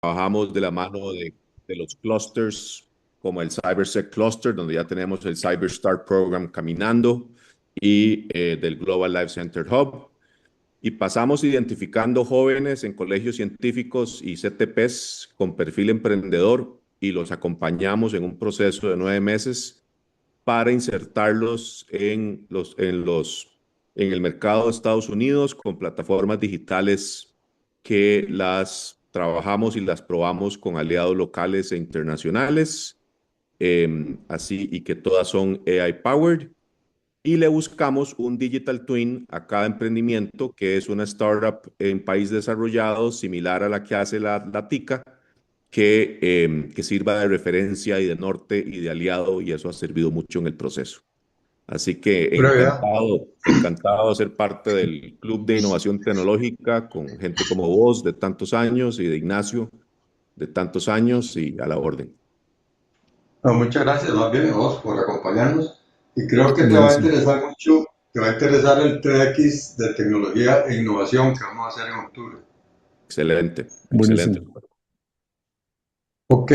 Trabajamos de la mano de los clusters como el CyberSec Cluster, donde ya tenemos el CyberStart Program caminando, y del Global Life Center Hub. Y pasamos identificando jóvenes en colegios científicos y CTPs con perfil emprendedor y los acompañamos en un proceso de 9 meses para insertarlos en el mercado de Estados Unidos con plataformas digitales que las trabajamos y las probamos con aliados locales e internacionales, así y que todas son AI powered. Y le buscamos un digital twin a cada emprendimiento, que es una startup en país desarrollado similar a la que hace la TICA, que sirva de referencia y de norte y de aliado, y eso ha servido mucho en el proceso. Así que Pura vida. encantado de ser parte del Club de Innovación Tecnológica con gente como vos de tantos años y de Ignacio de tantos años y a la orden. No, muchas gracias más bien a vos por acompañarnos y creo que te va a Buenísimo. interesar mucho, te va a interesar el TX de tecnología e innovación que vamos a hacer en octubre. Excelente, excelente. Buenísimo. Ok,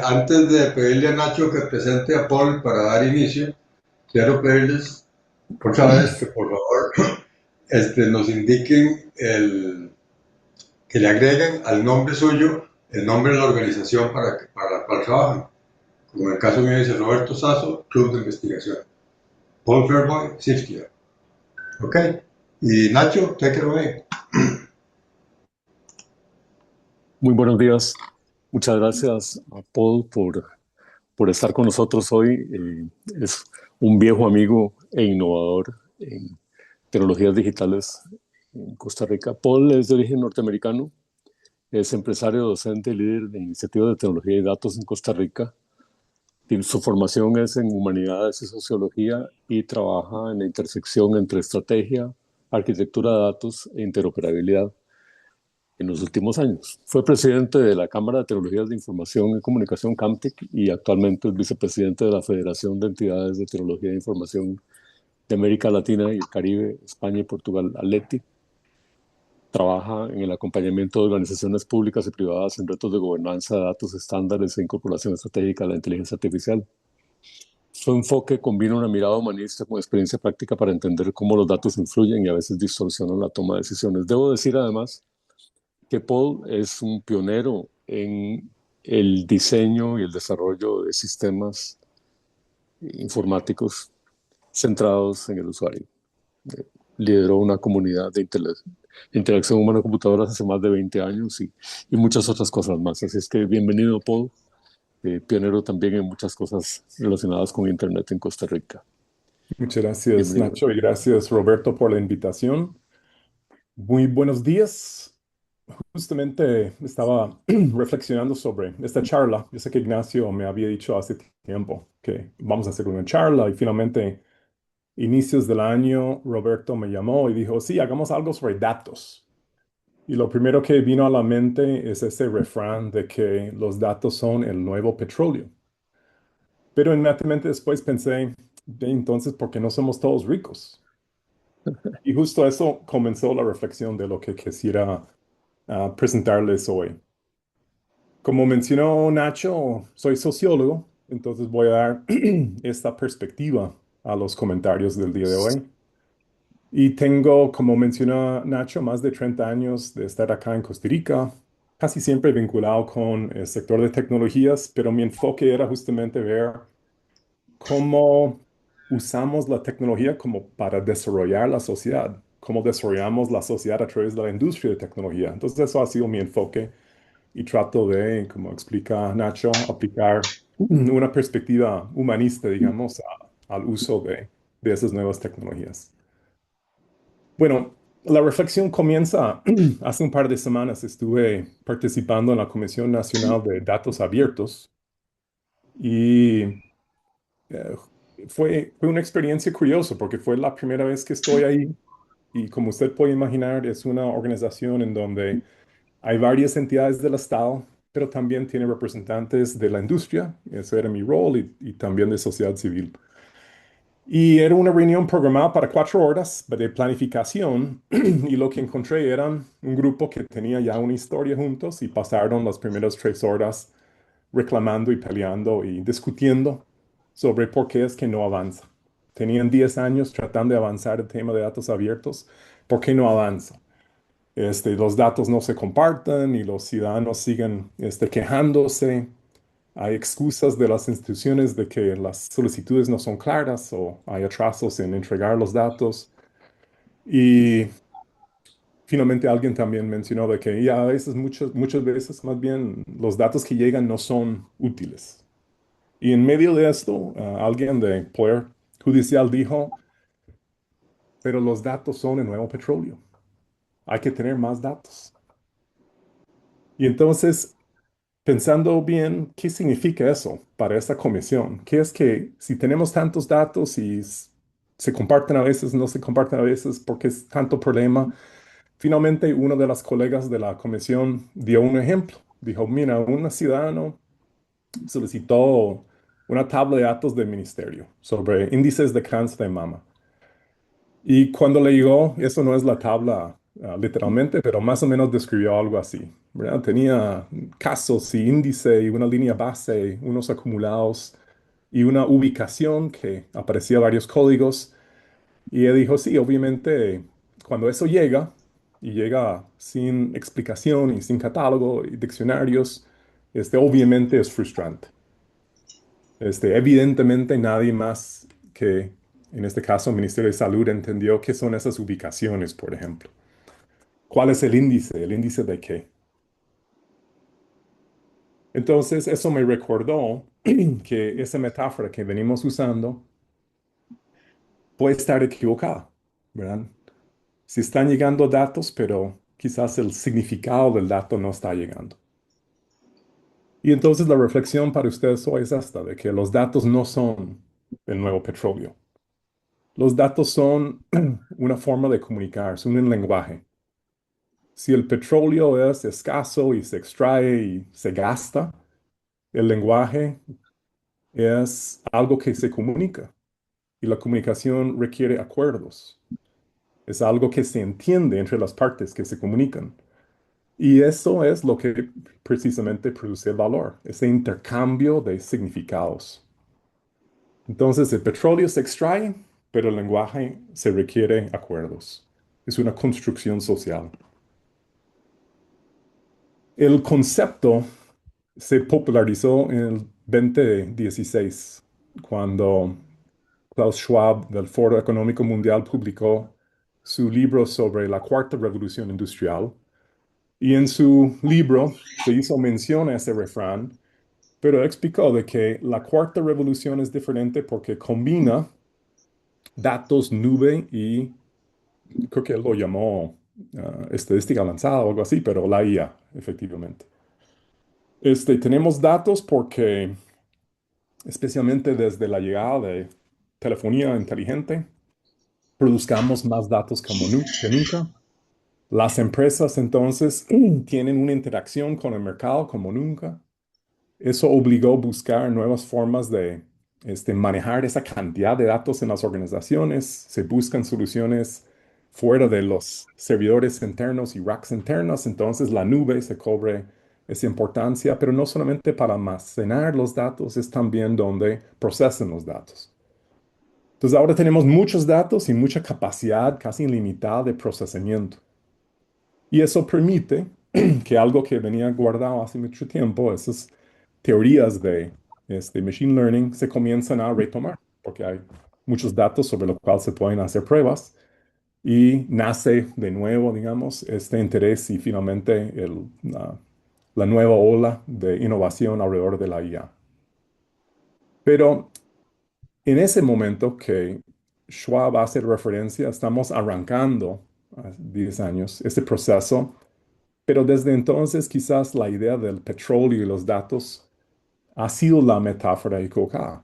antes de pedirle a Nacho que presente a Paul para dar inicio, quiero pedirles otra vez que por favor nos indiquen que le agreguen al nombre suyo el nombre de la organización para la cual trabajan. Como en el caso mío dice Roberto Sasso, Club de Investigación. Paul Fairboy, Siftia. Ok. Y Nacho, take it away. Muy buenos días. Muchas gracias a Paul por estar con nosotros hoy. Es un viejo amigo e innovador en tecnologías digitales en Costa Rica. Paul es de origen norteamericano, es empresario, docente y líder de iniciativas de tecnología y datos en Costa Rica. Su formación es en humanidades y sociología y trabaja en la intersección entre estrategia, arquitectura de datos e interoperabilidad en los últimos años. Fue presidente de la Cámara de Tecnologías de Información y Comunicación CAMTIC y actualmente es vicepresidente de la Federación de Entidades de Tecnología de Información de América Latina y el Caribe, España y Portugal, ALETI. Trabaja en el acompañamiento de organizaciones públicas y privadas en retos de gobernanza de datos, estándares e incorporación estratégica de la inteligencia artificial. Su enfoque combina una mirada humanista con experiencia práctica para entender cómo los datos influyen y a veces distorsionan la toma de decisiones. Debo decir además que Paul es un pionero en el diseño y el desarrollo de sistemas informáticos centrados en el usuario. Lideró una comunidad de interacción humano-computadora hace más de 20 años y muchas otras cosas más. Así es que bienvenido, Paul, pionero también en muchas cosas relacionadas con Internet en Costa Rica. Muchas gracias, Bienvenido. Nacho, y gracias, Roberto, por la invitación. Muy buenos días. Justamente estaba reflexionando sobre esta charla. Yo sé que Ignacio me había dicho hace tiempo que vamos a hacer una charla y finalmente, inicios del año, Roberto me llamó y dijo, sí, hagamos algo sobre datos. Y lo primero que vino a la mente es ese refrán de que los datos son el nuevo petróleo. Pero inmediatamente después pensé, entonces, ¿por qué no somos todos ricos? Y justo eso comenzó la reflexión de lo que quisiera presentarles hoy. Como mencionó Nacho, soy sociólogo, entonces voy a dar esta perspectiva a los comentarios del día de hoy. Y tengo, como mencionó Nacho, más de 30 años de estar acá en Costa Rica, casi siempre vinculado con el sector de tecnologías, pero mi enfoque era justamente ver cómo usamos la tecnología como para desarrollar la sociedad, cómo desarrollamos la sociedad a través de la industria de tecnología. Entonces eso ha sido mi enfoque y trato de, como explica Nacho, aplicar una perspectiva humanista, digamos, al uso de esas nuevas tecnologías. Bueno, la reflexión comienza hace un par de semanas. Estuve participando en la Comisión Nacional de Datos Abiertos y eh, fue una experiencia curiosa porque fue la primera vez que estoy ahí y como usted puede imaginar es una organización en donde hay varias entidades del Estado, pero también tiene representantes de la industria, ese era mi rol, y también de sociedad civil. Y era una reunión programada para 4 horas de planificación y lo que encontré eran un grupo que tenía ya una historia juntos y pasaron las primeras 3 horas reclamando y peleando y discutiendo sobre por qué es que no avanza. Tenían 10 años tratando de avanzar el tema de datos abiertos. ¿Por qué no avanza? Los datos no se comparten y los ciudadanos siguen quejándose. Hay excusas de las instituciones de que las solicitudes no son claras o hay atrasos en entregar los datos. Y finalmente alguien también mencionó de que ya a veces, muchas veces más bien los datos que llegan no son útiles. Y en medio de esto, alguien de poder judicial dijo, pero los datos son el nuevo petróleo. Hay que tener más datos. Y entonces, pensando bien, ¿qué significa eso para esta comisión? ¿Qué es que si tenemos tantos datos y se comparten a veces, no se comparten a veces, porque es tanto problema? Finalmente, uno de las colegas de la comisión dio un ejemplo. Dijo, mira, un ciudadano solicitó una tabla de datos del ministerio sobre índices de cáncer de mama. Y cuando le llegó, eso no es la tabla literalmente, pero más o menos describió algo así, ¿verdad? Tenía casos y índice y una línea base, unos acumulados y una ubicación que aparecía varios códigos. Y él dijo, sí, obviamente, cuando eso llega y llega sin explicación y sin catálogo y diccionarios, obviamente es frustrante. Evidentemente nadie más que, en este caso, el Ministerio de Salud entendió qué son esas ubicaciones, por ejemplo. ¿Cuál es el índice? ¿El índice de qué? Entonces, eso me recordó que esa metáfora que venimos usando puede estar equivocada, ¿verdad? Si están llegando datos, pero quizás el significado del dato no está llegando. Y entonces la reflexión para ustedes hoy es esta, de que los datos no son el nuevo petróleo. Los datos son una forma de comunicar, son un lenguaje. Si el petróleo es escaso y se extrae y se gasta, el lenguaje es algo que se comunica y la comunicación requiere acuerdos. Es algo que se entiende entre las partes que se comunican. Y eso es lo que precisamente produce el valor, ese intercambio de significados. Entonces, el petróleo se extrae, pero el lenguaje se requiere acuerdos. Es una construcción social. El concepto se popularizó en el 2016, cuando Klaus Schwab del Foro Económico Mundial publicó su libro sobre la cuarta revolución industrial. Y en su libro se hizo mención a ese refrán, pero explicó de que la cuarta revolución es diferente porque combina datos, nube y creo que él lo llamó estadística avanzada o algo así, pero la IA, efectivamente. Tenemos datos porque, especialmente desde la llegada de telefonía inteligente, produzcamos más datos como que nunca. Las empresas entonces tienen una interacción con el mercado como nunca. Eso obligó a buscar nuevas formas de manejar esa cantidad de datos en las organizaciones. Se buscan soluciones fuera de los servidores internos y racks internos. Entonces la nube se cobre esa importancia, pero no solamente para almacenar los datos, es también donde procesan los datos. Entonces ahora tenemos muchos datos y mucha capacidad casi ilimitada de procesamiento. Y eso permite que algo que venía guardado hace mucho tiempo, esas teorías de machine learning, se comienzan a retomar, porque hay muchos datos sobre los cuales se pueden hacer pruebas y nace de nuevo, digamos, este interés y finalmente la nueva ola de innovación alrededor de la IA. Pero en ese momento que Schwab hace referencia, estamos arrancando a 10 años ese proceso. Pero desde entonces quizás la idea del petróleo y los datos ha sido la metáfora equivocada.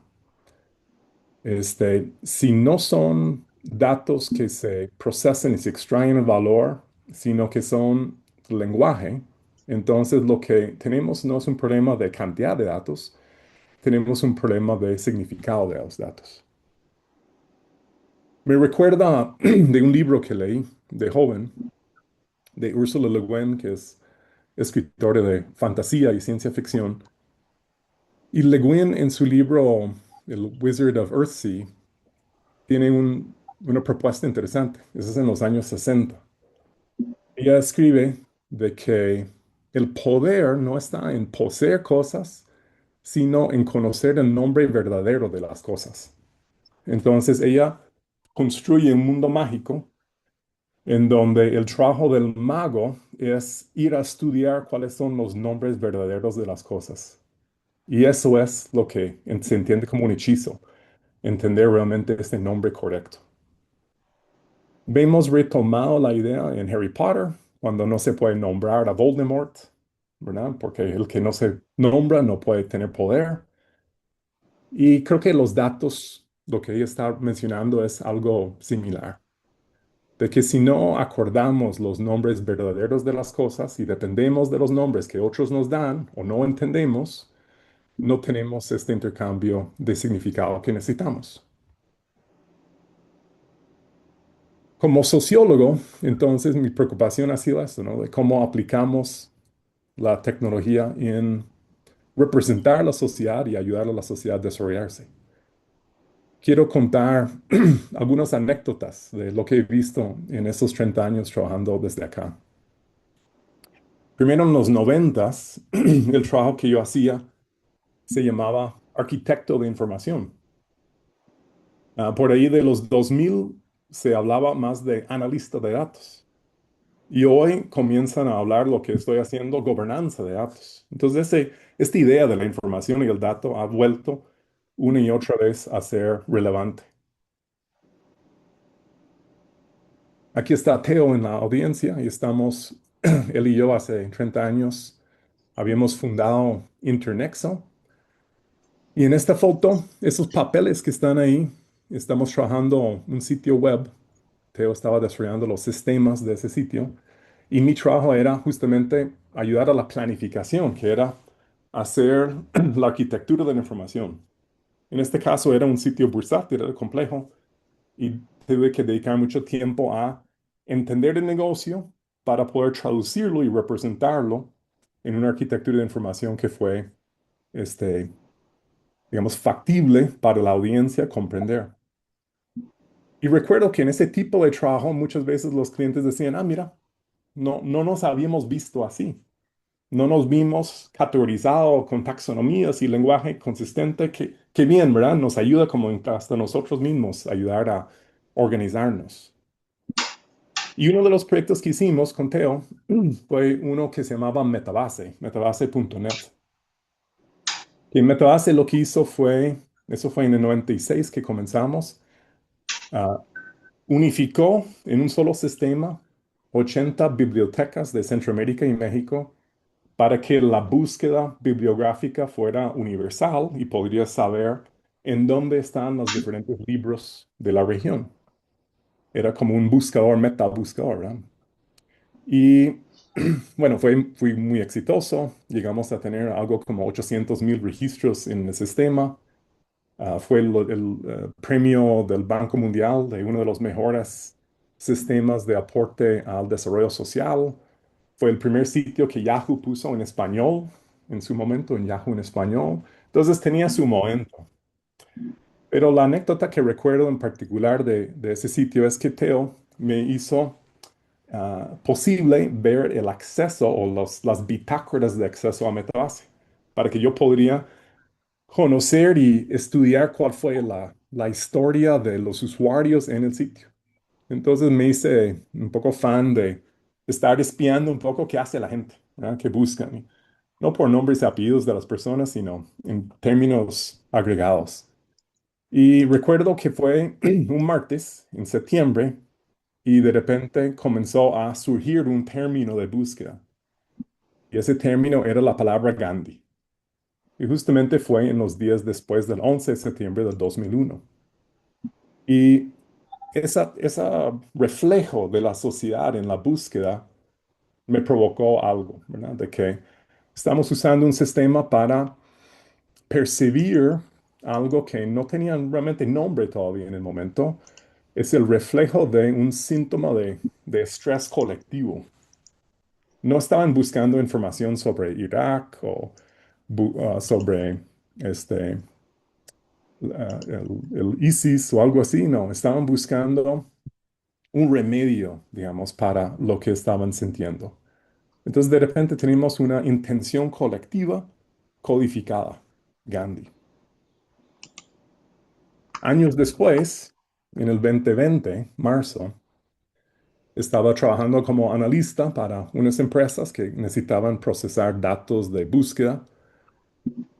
Si no son datos que se procesan y se extraen el valor, sino que son lenguaje, entonces lo que tenemos no es un problema de cantidad de datos, tenemos un problema de significado de los datos. Me recuerda de un libro que leí de joven, de Ursula Le Guin, que es escritora de fantasía y ciencia ficción. Y Le Guin en su libro El Wizard of Earthsea tiene una propuesta interesante. Eso es en los años 60. Ella escribe de que el poder no está en poseer cosas, sino en conocer el nombre verdadero de las cosas. Entonces ella construye un mundo mágico en donde el trabajo del mago es ir a estudiar cuáles son los nombres verdaderos de las cosas. Y eso es lo que se entiende como un hechizo, entender realmente este nombre correcto. Vemos retomado la idea en Harry Potter, cuando no se puede nombrar a Voldemort, ¿verdad? Porque el que no se nombra no puede tener poder. Y creo que los datos, lo que ella está mencionando es algo similar, de que si no acordamos los nombres verdaderos de las cosas y dependemos de los nombres que otros nos dan o no entendemos, no tenemos este intercambio de significado que necesitamos. Como sociólogo, entonces mi preocupación ha sido esto, ¿no? De cómo aplicamos la tecnología en representar la sociedad y ayudar a la sociedad a desarrollarse. Quiero contar algunas anécdotas de lo que he visto en esos 30 años trabajando desde acá. Primero en los 90, el trabajo que yo hacía se llamaba arquitecto de información. Por ahí de los 2000 se hablaba más de analista de datos. Y hoy comienzan a hablar lo que estoy haciendo, gobernanza de datos. Entonces, esta idea de la información y el dato ha vuelto una y otra vez a ser relevante. Aquí está Teo en la audiencia y estamos, él y yo hace 30 años habíamos fundado Internexo. Y en esta foto, esos papeles que están ahí, estamos trabajando un sitio web. Teo estaba desarrollando los sistemas de ese sitio. Y mi trabajo era justamente ayudar a la planificación, que era hacer la arquitectura de la información. En este caso era un sitio bursátil, era complejo, y tuve que dedicar mucho tiempo a entender el negocio para poder traducirlo y representarlo en una arquitectura de información que fue, este, digamos, factible para la audiencia comprender. Y recuerdo que en ese tipo de trabajo muchas veces los clientes decían, mira, no nos habíamos visto así. No nos vimos categorizados con taxonomías y lenguaje consistente. Que bien, ¿verdad? Nos ayuda como hasta nosotros mismos ayudar a organizarnos. Y uno de los proyectos que hicimos con Teo fue uno que se llamaba Metabase, metabase.net. Y Metabase lo que hizo fue, eso fue en el 96 que comenzamos, ah, unificó en un solo sistema 80 bibliotecas de Centroamérica y México para que la búsqueda bibliográfica fuera universal y podría saber en dónde están los diferentes libros de la región. Era como un buscador, metabuscador, ¿verdad? Y bueno, fue muy exitoso. Llegamos a tener algo como 800,000 registros en el sistema. Fue el premio del Banco Mundial de uno de los mejores sistemas de aporte al desarrollo social. Fue el primer sitio que Yahoo puso en español, en su momento, en Yahoo en español. Entonces tenía su momento. Pero la anécdota que recuerdo en particular de ese sitio es que Teo me hizo posible ver el acceso o las bitácoras de acceso a Metabase para que yo podría conocer y estudiar cuál fue la historia de los usuarios en el sitio. Entonces me hice un poco fan de estar espiando un poco qué hace la gente, ¿verdad? Qué buscan. No por nombres y apellidos de las personas, sino en términos agregados. Y recuerdo que fue un martes en septiembre y de repente comenzó a surgir un término de búsqueda. Y ese término era la palabra Gandhi. Y justamente fue en los días después del 11 de septiembre del 2001. Y ese reflejo de la sociedad en la búsqueda me provocó algo, ¿verdad? De que estamos usando un sistema para percibir algo que no tenía realmente nombre todavía en el momento, es el reflejo de un síntoma de estrés colectivo. No estaban buscando información sobre Irak o sobre este, el ISIS o algo así, no, estaban buscando un remedio, digamos, para lo que estaban sintiendo. Entonces, de repente tenemos una intención colectiva codificada, Gandhi. Años después, en el 2020, marzo, estaba trabajando como analista para unas empresas que necesitaban procesar datos de búsqueda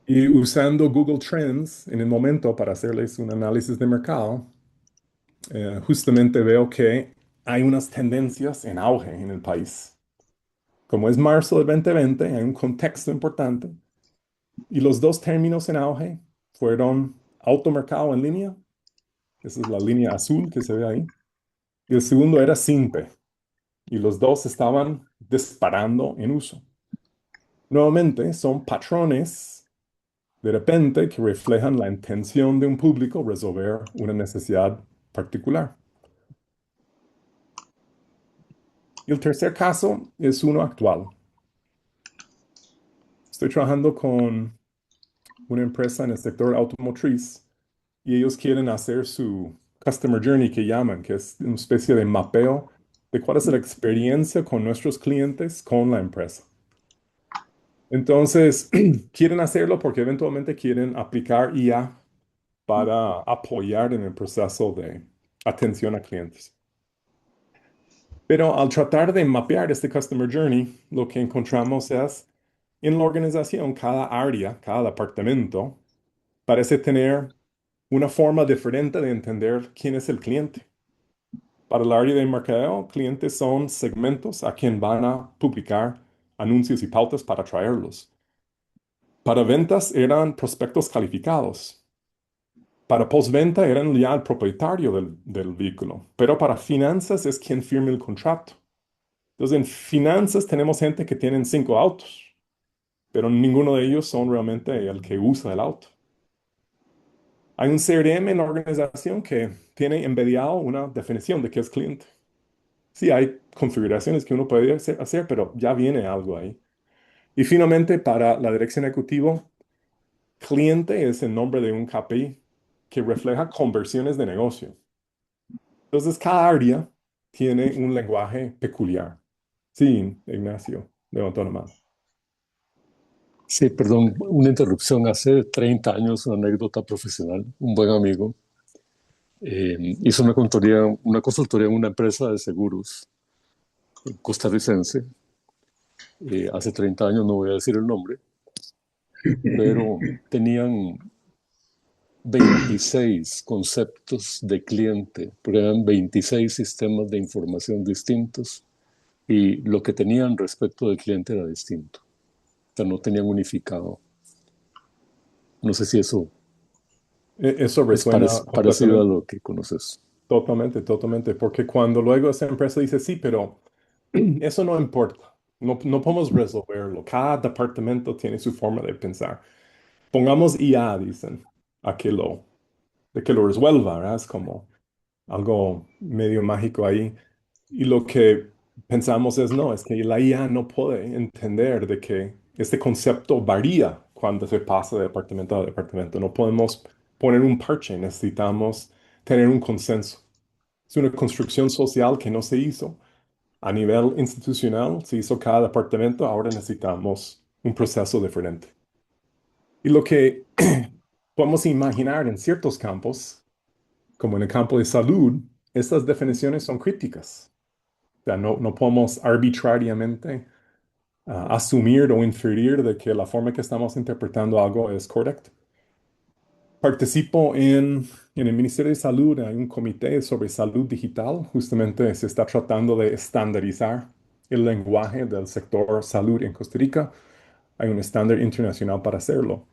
y usando Google Trends en el momento para hacerles un análisis de mercado, justamente veo que hay unas tendencias en auge en el país. Como es marzo del 2020, hay un contexto importante y los dos términos en auge fueron automercado en línea, esa es la línea azul que se ve ahí, y el segundo era Simpe, y los dos estaban disparando en uso. Nuevamente, son patrones de repente que reflejan la intención de un público resolver una necesidad particular. Y el tercer caso es uno actual. Estoy trabajando con una empresa en el sector automotriz y ellos quieren hacer su Customer Journey que llaman, que es una especie de mapeo de cuál es la experiencia con nuestros clientes con la empresa. Entonces, quieren hacerlo porque eventualmente quieren aplicar IA para apoyar en el proceso de atención a clientes. Pero al tratar de mapear este Customer Journey, lo que encontramos es, en la organización, cada área, cada departamento, parece tener una forma diferente de entender quién es el cliente. Para el área de mercadeo, clientes son segmentos a quien van a publicar anuncios y pautas para atraerlos. Para ventas eran prospectos calificados. Para postventa eran ya el propietario del vehículo. Pero para finanzas es quien firma el contrato. Entonces, en finanzas tenemos gente que tienen 5 autos, pero ninguno de ellos son realmente el que usa el auto. Hay un CRM en la organización que tiene embediado una definición de qué es cliente. Sí, hay configuraciones que uno puede hacer, pero ya viene algo ahí. Y finalmente, para la dirección ejecutiva, cliente es el nombre de un KPI que refleja conversiones de negocio. Entonces, cada área tiene un lenguaje peculiar. Sí, Ignacio, levantó la mano. Sí, perdón, una interrupción. Hace 30 años, una anécdota profesional, un buen amigo hizo una consultoría en una empresa de seguros costarricense. Hace 30 años, no voy a decir el nombre, pero tenían 26 conceptos de cliente, pero eran 26 sistemas de información distintos y lo que tenían respecto del cliente era distinto. O sea, no tenían unificado. No sé si eso Eso es resuena parecido a completamente. lo que conoces. Totalmente, totalmente. Porque cuando luego esa empresa dice, sí, pero eso no importa. No, no podemos resolverlo. Cada departamento tiene su forma de pensar. Pongamos IA, dicen, a de que lo resuelva, ¿verdad? Es como algo medio mágico ahí. Y lo que pensamos es, no, es que la IA no puede entender de que este concepto varía cuando se pasa de departamento a departamento. No podemos poner un parche, necesitamos tener un consenso. Es una construcción social que no se hizo a nivel institucional, se hizo cada departamento, ahora necesitamos un proceso diferente. Y lo que podemos imaginar en ciertos campos, como en el campo de salud, estas definiciones son críticas. O sea, no podemos arbitrariamente asumir o inferir de que la forma que estamos interpretando algo es correcta. Participo en el Ministerio de Salud, hay un comité sobre salud digital, justamente se está tratando de estandarizar el lenguaje del sector salud en Costa Rica. Hay un estándar internacional para hacerlo.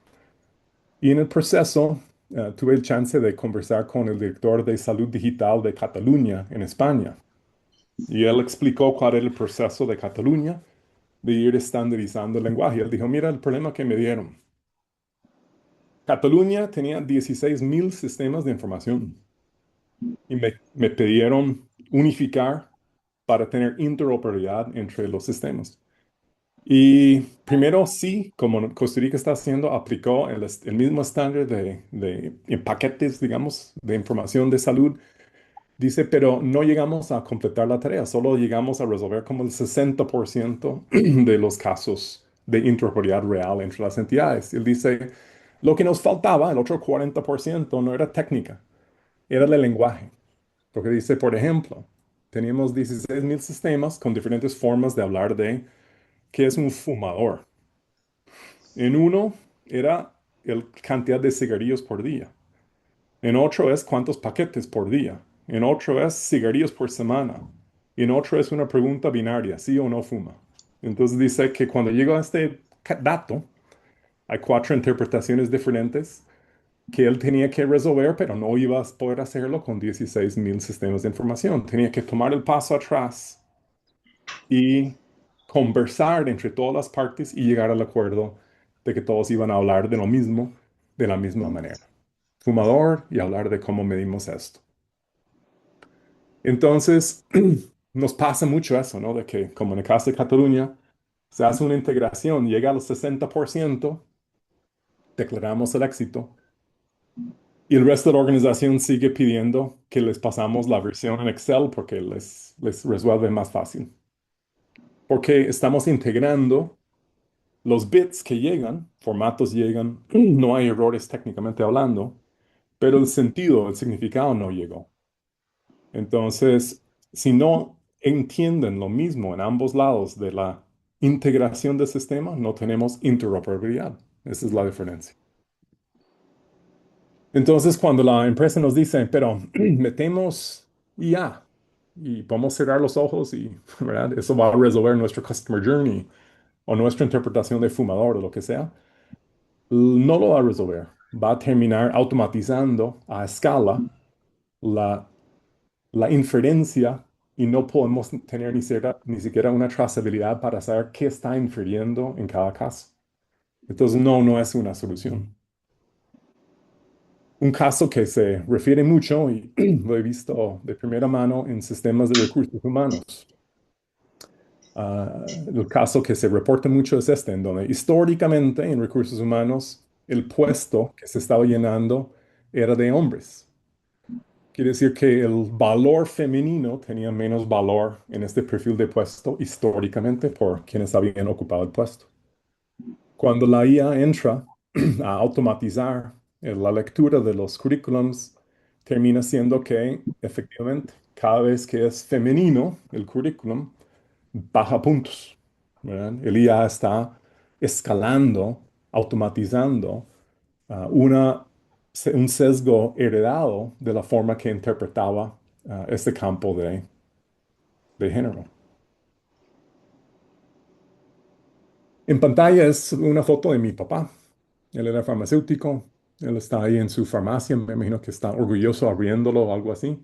Y en el proceso tuve el chance de conversar con el director de salud digital de Cataluña, en España. Y él explicó cuál era el proceso de Cataluña de ir estandarizando el lenguaje. Él dijo, mira el problema que me dieron. Cataluña tenía 16.000 sistemas de información. y me pidieron unificar para tener interoperabilidad entre los sistemas. Y primero sí, como Costa Rica está haciendo, aplicó el mismo estándar en paquetes, digamos, de información de salud. Dice, pero no llegamos a completar la tarea, solo llegamos a resolver como el 60% de los casos de interoperabilidad real entre las entidades. Él dice, lo que nos faltaba, el otro 40%, no era técnica, era el lenguaje. Porque dice, por ejemplo, teníamos 16,000 sistemas con diferentes formas de hablar de qué es un fumador. En uno era la cantidad de cigarrillos por día. En otro es cuántos paquetes por día. En otro es cigarrillos por semana. Y en otro es una pregunta binaria, sí o no fuma. Entonces dice que cuando llega a este dato, hay cuatro interpretaciones diferentes que él tenía que resolver, pero no iba a poder hacerlo con 16,000 sistemas de información. Tenía que tomar el paso atrás y conversar entre todas las partes y llegar al acuerdo de que todos iban a hablar de lo mismo, de la misma manera. Fumador y hablar de cómo medimos esto. Entonces, nos pasa mucho eso, ¿no? De que, como en el caso de Cataluña, se hace una integración, llega a los 60%, declaramos el éxito, y el resto de la organización sigue pidiendo que les pasamos la versión en Excel porque les resuelve más fácil. Porque estamos integrando los bits que llegan, formatos llegan, no hay errores técnicamente hablando, pero el sentido, el significado no llegó. Entonces, si no entienden lo mismo en ambos lados de la integración del sistema, no tenemos interoperabilidad. Esa es la diferencia. Entonces, cuando la empresa nos dice, pero metemos IA y podemos cerrar los ojos y, ¿verdad? Eso va a resolver nuestro customer journey o nuestra interpretación de fumador o lo que sea, no lo va a resolver. Va a terminar automatizando a escala la la inferencia y no podemos tener ni siquiera una trazabilidad para saber qué está infiriendo en cada caso. Entonces, no es una solución. Un caso que se refiere mucho, y lo he visto de primera mano en sistemas de recursos humanos. El caso que se reporta mucho es este, en donde históricamente en recursos humanos el puesto que se estaba llenando era de hombres. Quiere decir que el valor femenino tenía menos valor en este perfil de puesto históricamente por quienes habían ocupado el puesto. Cuando la IA entra a automatizar la lectura de los currículums, termina siendo que efectivamente cada vez que es femenino el currículum, baja puntos, ¿verdad? El IA está escalando, automatizando un sesgo heredado de la forma que interpretaba este campo de género. En pantalla es una foto de mi papá. Él era farmacéutico. Él está ahí en su farmacia. Me imagino que está orgulloso abriéndolo o algo así.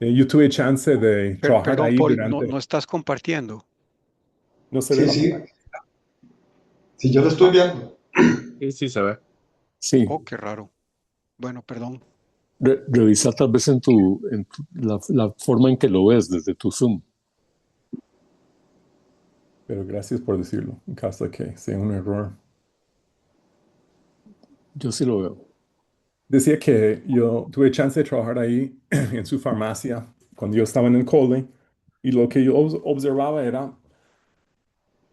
Yo tuve chance de trabajar Perdón, ahí Paul, no durante... estás compartiendo. ¿No se ve Sí, la sí, pantalla? sí, yo lo estoy viendo. Sí, sí se ve. Sí, Oh, qué raro. Bueno, perdón. revisa tal vez la forma en que lo ves desde tu Zoom. Pero gracias por decirlo, en caso de que sea un error. Yo sí lo veo. Decía que yo tuve chance de trabajar ahí en su farmacia cuando yo estaba en el cole y lo que yo observaba era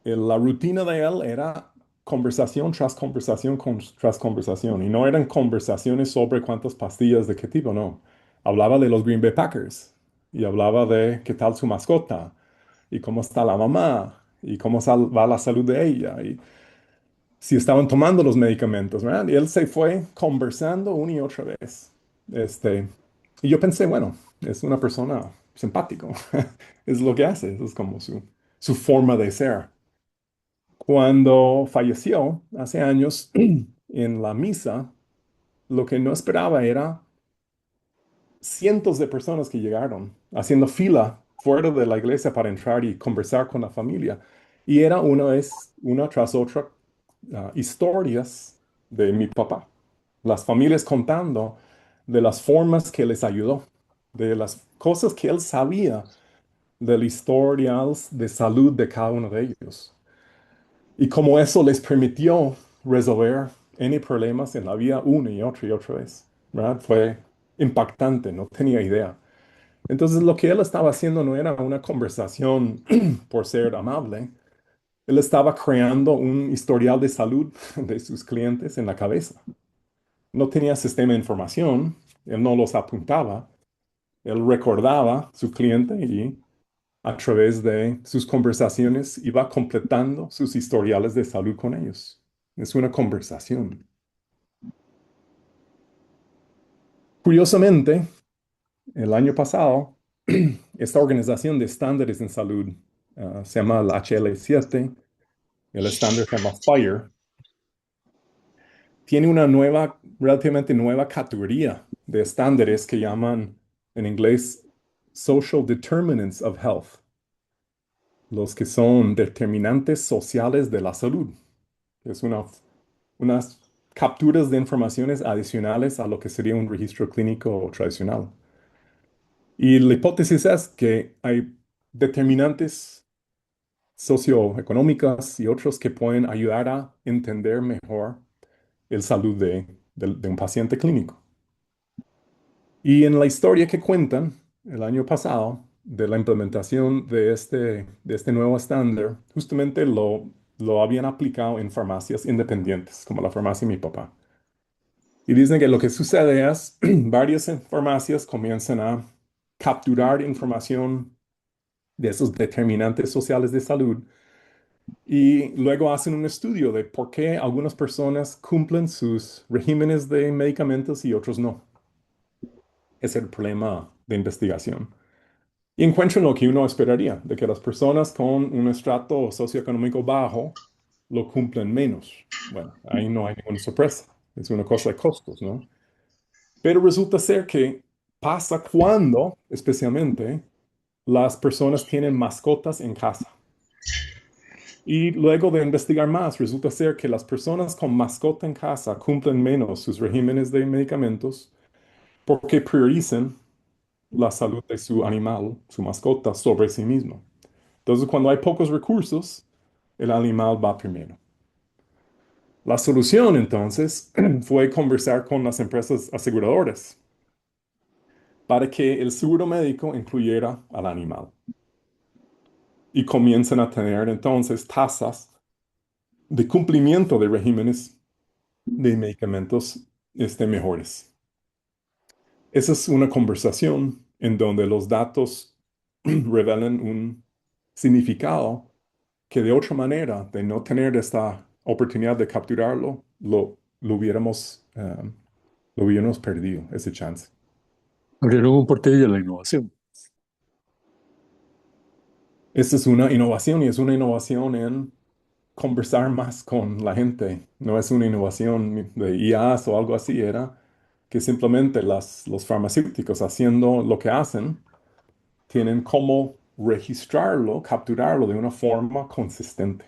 la rutina de él era conversación tras conversación tras conversación y no eran conversaciones sobre cuántas pastillas de qué tipo, no. Hablaba de los Green Bay Packers y hablaba de qué tal su mascota y cómo está la mamá y cómo va la salud de ella y si estaban tomando los medicamentos, ¿verdad? Y él se fue conversando una y otra vez. Y yo pensé, bueno, es una persona simpático. Es lo que hace, eso es como su forma de ser. Cuando falleció hace años en la misa, lo que no esperaba era cientos de personas que llegaron haciendo fila fuera de la iglesia para entrar y conversar con la familia. Y era una tras otra, historias de mi papá. Las familias contando. de las formas que les ayudó, de las cosas que él sabía del historial de salud de cada uno de ellos. Y como eso les permitió resolver N problemas en la vida una y otra vez, ¿verdad? Fue impactante, no tenía idea. Entonces lo que él estaba haciendo no era una conversación por ser amable, él estaba creando un historial de salud de sus clientes en la cabeza. No tenía sistema de información, él no los apuntaba, él recordaba su cliente y a través de sus conversaciones iba completando sus historiales de salud con ellos. Es una conversación. Curiosamente, el año pasado, esta organización de estándares en salud se llama el HL7, el estándar se llama FHIR, tiene una nueva, relativamente nueva categoría de estándares que llaman en inglés Social Determinants of Health, los que son determinantes sociales de la salud. Es unas capturas de informaciones adicionales a lo que sería un registro clínico tradicional. Y la hipótesis es que hay determinantes socioeconómicas y otros que pueden ayudar a entender mejor el salud de un paciente clínico. Y en la historia que cuentan el año pasado de la implementación de este nuevo estándar, justamente lo habían aplicado en farmacias independientes, como la farmacia de mi papá. Y dicen que lo que sucede es, varias farmacias comienzan a capturar información de esos determinantes sociales de salud y luego hacen un estudio de por qué algunas personas cumplen sus regímenes de medicamentos y otros no. Es el problema de investigación. Y encuentran lo que uno esperaría, de que las personas con un estrato socioeconómico bajo lo cumplen menos. Bueno, ahí no hay ninguna sorpresa. Es una cosa de costos, ¿no? Pero resulta ser que pasa cuando, especialmente, las personas tienen mascotas en casa. Y luego de investigar más, resulta ser que las personas con mascota en casa cumplen menos sus regímenes de medicamentos porque priorizan la salud de su animal, su mascota, sobre sí mismo. Entonces, cuando hay pocos recursos, el animal va primero. La solución, entonces, fue conversar con las empresas aseguradoras para que el seguro médico incluyera al animal. Y comienzan a tener entonces tasas de cumplimiento de regímenes de medicamentos mejores. Esa es una conversación en donde los datos revelan un significado que de otra manera, de no tener esta oportunidad de capturarlo, lo hubiéramos perdido, ese chance. Abrieron un portillo de la innovación. Esta es una innovación y es una innovación en conversar más con la gente. No es una innovación de IAs o algo así, era que simplemente los farmacéuticos haciendo lo que hacen tienen cómo registrarlo, capturarlo de una forma consistente.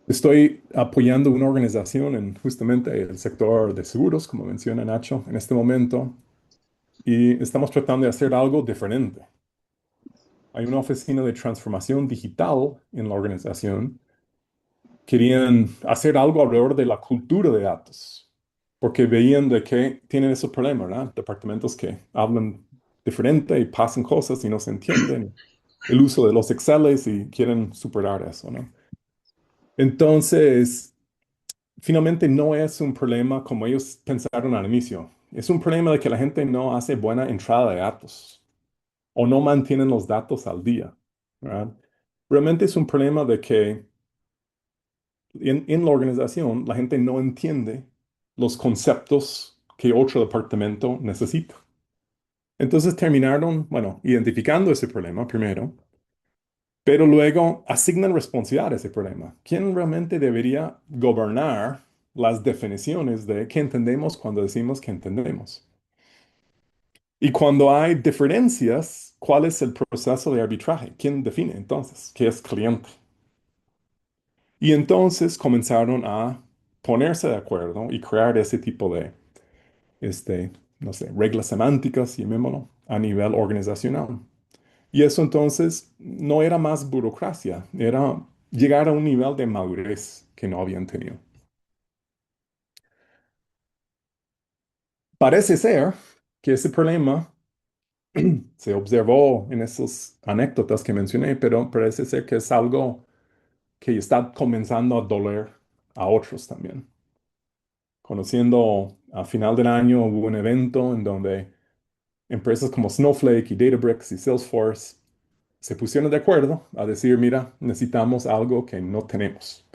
Estoy apoyando una organización en justamente el sector de seguros, como menciona Nacho, en este momento, y estamos tratando de hacer algo diferente. Hay una oficina de transformación digital en la organización. Querían hacer algo alrededor de la cultura de datos, porque veían de que tienen ese problema, ¿verdad? Departamentos que hablan diferente y pasan cosas y no se entienden. El uso de los Exceles y quieren superar eso, ¿no? Entonces, finalmente no es un problema como ellos pensaron al inicio. Es un problema de que la gente no hace buena entrada de datos o no mantienen los datos al día, ¿verdad? Realmente es un problema de que en la organización la gente no entiende los conceptos que otro departamento necesita. Entonces terminaron, bueno, identificando ese problema primero, pero luego asignan responsabilidad a ese problema. ¿Quién realmente debería gobernar las definiciones de qué entendemos cuando decimos que entendemos? Y cuando hay diferencias, ¿cuál es el proceso de arbitraje? ¿Quién define entonces qué es cliente? Y entonces comenzaron a ponerse de acuerdo y crear ese tipo de, este, no sé, reglas semánticas, llamémoslo, a nivel organizacional. Y eso entonces no era más burocracia, era llegar a un nivel de madurez que no habían tenido. Parece ser que ese problema se observó en esas anécdotas que mencioné, pero parece ser que es algo que está comenzando a doler a otros también. Conociendo a final del año hubo un evento en donde empresas como Snowflake y Databricks y Salesforce se pusieron de acuerdo a decir, mira, necesitamos algo que no tenemos.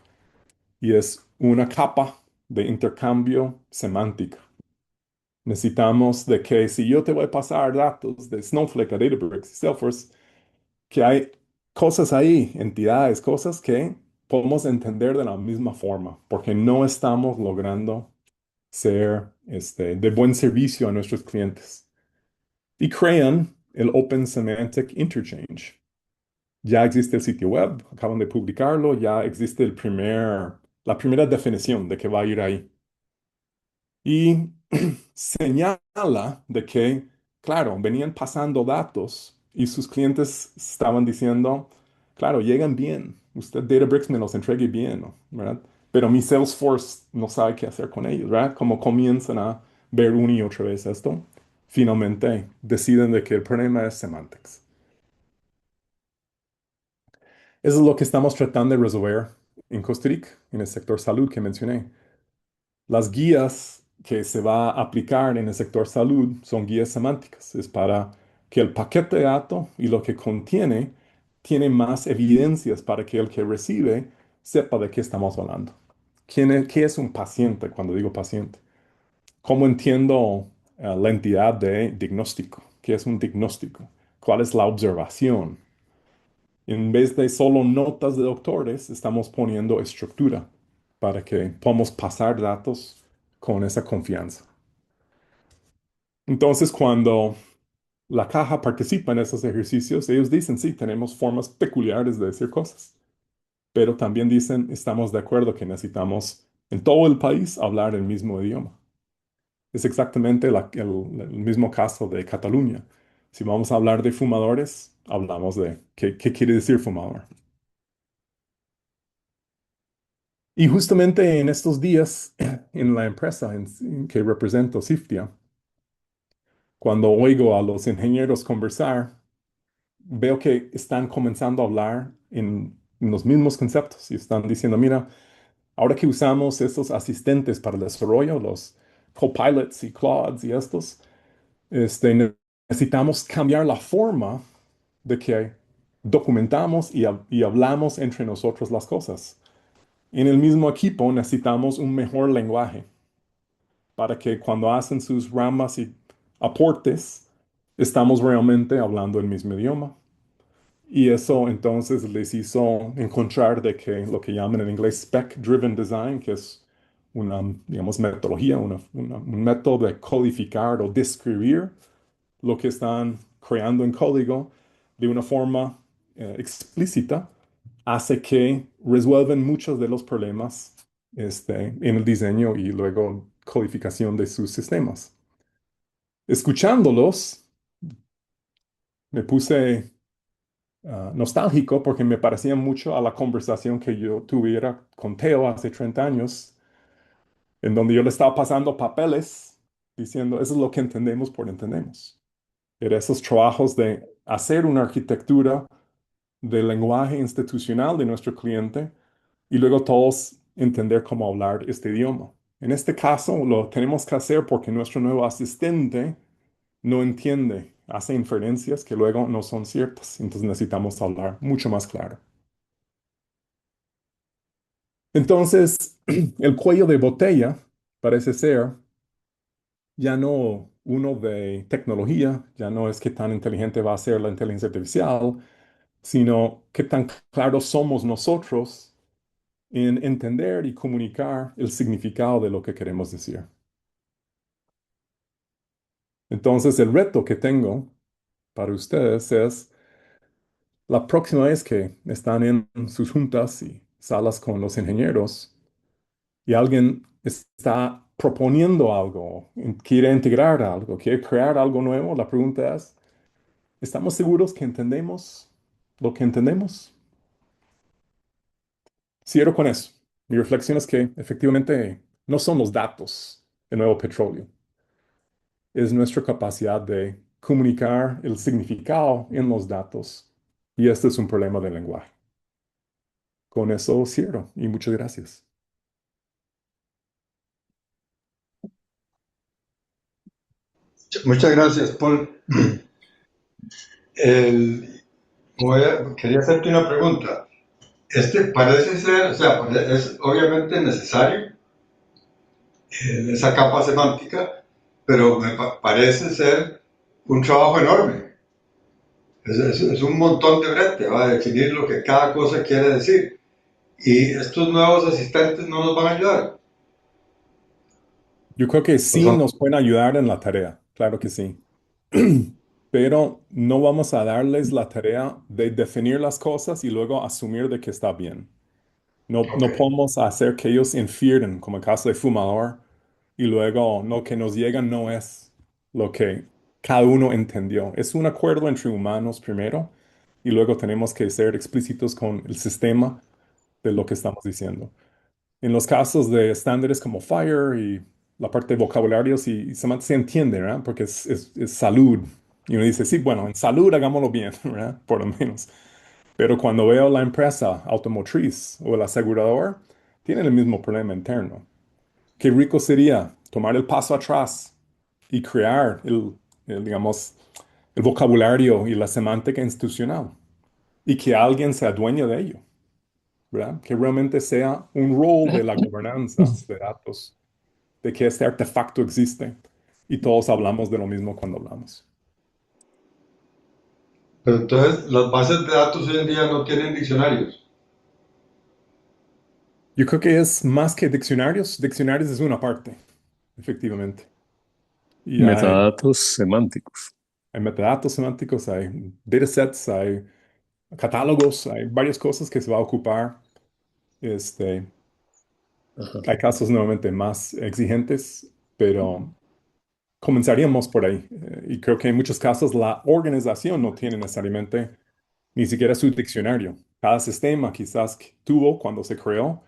Y es una capa de intercambio semántico. Necesitamos de que si yo te voy a pasar datos de Snowflake a Databricks y Salesforce, que hay cosas ahí, entidades, cosas que podemos entender de la misma forma, porque no estamos logrando ser de buen servicio a nuestros clientes. Y crean el Open Semantic Interchange. Ya existe el sitio web, acaban de publicarlo, ya existe la primera definición de que va a ir ahí. Y señala de que, claro, venían pasando datos y sus clientes estaban diciendo, claro, llegan bien, usted Databricks me los entregue bien, ¿no? ¿Verdad? Pero mi Salesforce no sabe qué hacer con ellos, ¿verdad? Como comienzan a ver una y otra vez esto, finalmente deciden de que el problema es semantics. Eso es lo que estamos tratando de resolver en Costa Rica, en el sector salud que mencioné. Las guías que se va a aplicar en el sector salud son guías semánticas. Es para que el paquete de datos y lo que contiene tiene más evidencias para que el que recibe sepa de qué estamos hablando. ¿Qué es un paciente cuando digo paciente? ¿Cómo entiendo la entidad de diagnóstico? ¿Qué es un diagnóstico? ¿Cuál es la observación? En vez de solo notas de doctores, estamos poniendo estructura para que podamos pasar datos con esa confianza. Entonces, cuando la caja participa en esos ejercicios, ellos dicen, sí, tenemos formas peculiares de decir cosas, pero también dicen, estamos de acuerdo que necesitamos en todo el país hablar el mismo idioma. Es exactamente el mismo caso de Cataluña. Si vamos a hablar de fumadores, hablamos de qué quiere decir fumador. Y justamente en estos días, en la empresa que represento, Siftia, cuando oigo a los ingenieros conversar, veo que están comenzando a hablar en los mismos conceptos y están diciendo, mira, ahora que usamos estos asistentes para el desarrollo, los copilots y Claudes y estos, necesitamos cambiar la forma de que documentamos y hablamos entre nosotros las cosas. En el mismo equipo necesitamos un mejor lenguaje para que cuando hacen sus ramas y aportes, estamos realmente hablando el mismo idioma. Y eso entonces les hizo encontrar de que lo que llaman en inglés spec-driven design, que es una, digamos, metodología, un método de codificar o describir lo que están creando en código de una forma explícita, hace que resuelven muchos de los problemas en el diseño y luego codificación de sus sistemas. Escuchándolos, me puse nostálgico porque me parecía mucho a la conversación que yo tuviera con Teo hace 30 años, en donde yo le estaba pasando papeles diciendo, eso es lo que entendemos por entendemos. Era esos trabajos de hacer una arquitectura del lenguaje institucional de nuestro cliente y luego todos entender cómo hablar este idioma. En este caso, lo tenemos que hacer porque nuestro nuevo asistente no entiende, hace inferencias que luego no son ciertas. Entonces necesitamos hablar mucho más claro. Entonces, el cuello de botella parece ser ya no uno de tecnología, ya no es qué tan inteligente va a ser la inteligencia artificial, sino qué tan claros somos nosotros en entender y comunicar el significado de lo que queremos decir. Entonces, el reto que tengo para ustedes es la próxima vez que están en sus juntas y salas con los ingenieros, y alguien está proponiendo algo, quiere integrar algo, quiere crear algo nuevo, la pregunta es, ¿estamos seguros que entendemos lo que entendemos? Cierro con eso. Mi reflexión es que efectivamente no son los datos el nuevo petróleo, es nuestra capacidad de comunicar el significado en los datos. Y este es un problema del lenguaje. Con eso cierro y muchas gracias. Muchas gracias, Paul. El- quería hacerte una pregunta. Este parece ser, o sea, es obviamente necesario esa capa semántica, pero me parece ser un trabajo enorme. Es un montón de brete, va a definir lo que cada cosa quiere decir. Y estos nuevos asistentes no nos van a ayudar. Yo creo que No sí son- nos pueden ayudar en la tarea, claro que sí. Pero no vamos a darles la tarea de definir las cosas y luego asumir de que está bien. No, ok, no podemos hacer que ellos infieren, como el caso de fumador, y luego lo que nos llega no es lo que cada uno entendió. Es un acuerdo entre humanos primero, y luego tenemos que ser explícitos con el sistema de lo que estamos diciendo. En los casos de estándares como FIRE y la parte de vocabulario, sí, se entiende, ¿verdad? Porque es salud. Y uno dice, sí, bueno, en salud hagámoslo bien, ¿verdad? Por lo menos. Pero cuando veo la empresa automotriz o el asegurador, tienen el mismo problema interno. Qué rico sería tomar el paso atrás y crear digamos, el vocabulario y la semántica institucional y que alguien sea dueño de ello, ¿verdad? Que realmente sea un rol de la gobernanza de datos, de que este artefacto existe y todos hablamos de lo mismo cuando hablamos. pero entonces las bases de datos hoy en día no tienen diccionarios. Yo creo que es más que diccionarios, diccionarios es una parte, efectivamente. Y Metadatos semánticos. hay metadatos semánticos, hay datasets, hay catálogos, hay varias cosas que se va a ocupar. Este, Ajá. hay casos nuevamente más exigentes, pero comenzaríamos por ahí. Y creo que en muchos casos la organización no tiene necesariamente ni siquiera su diccionario. Cada sistema quizás que tuvo cuando se creó,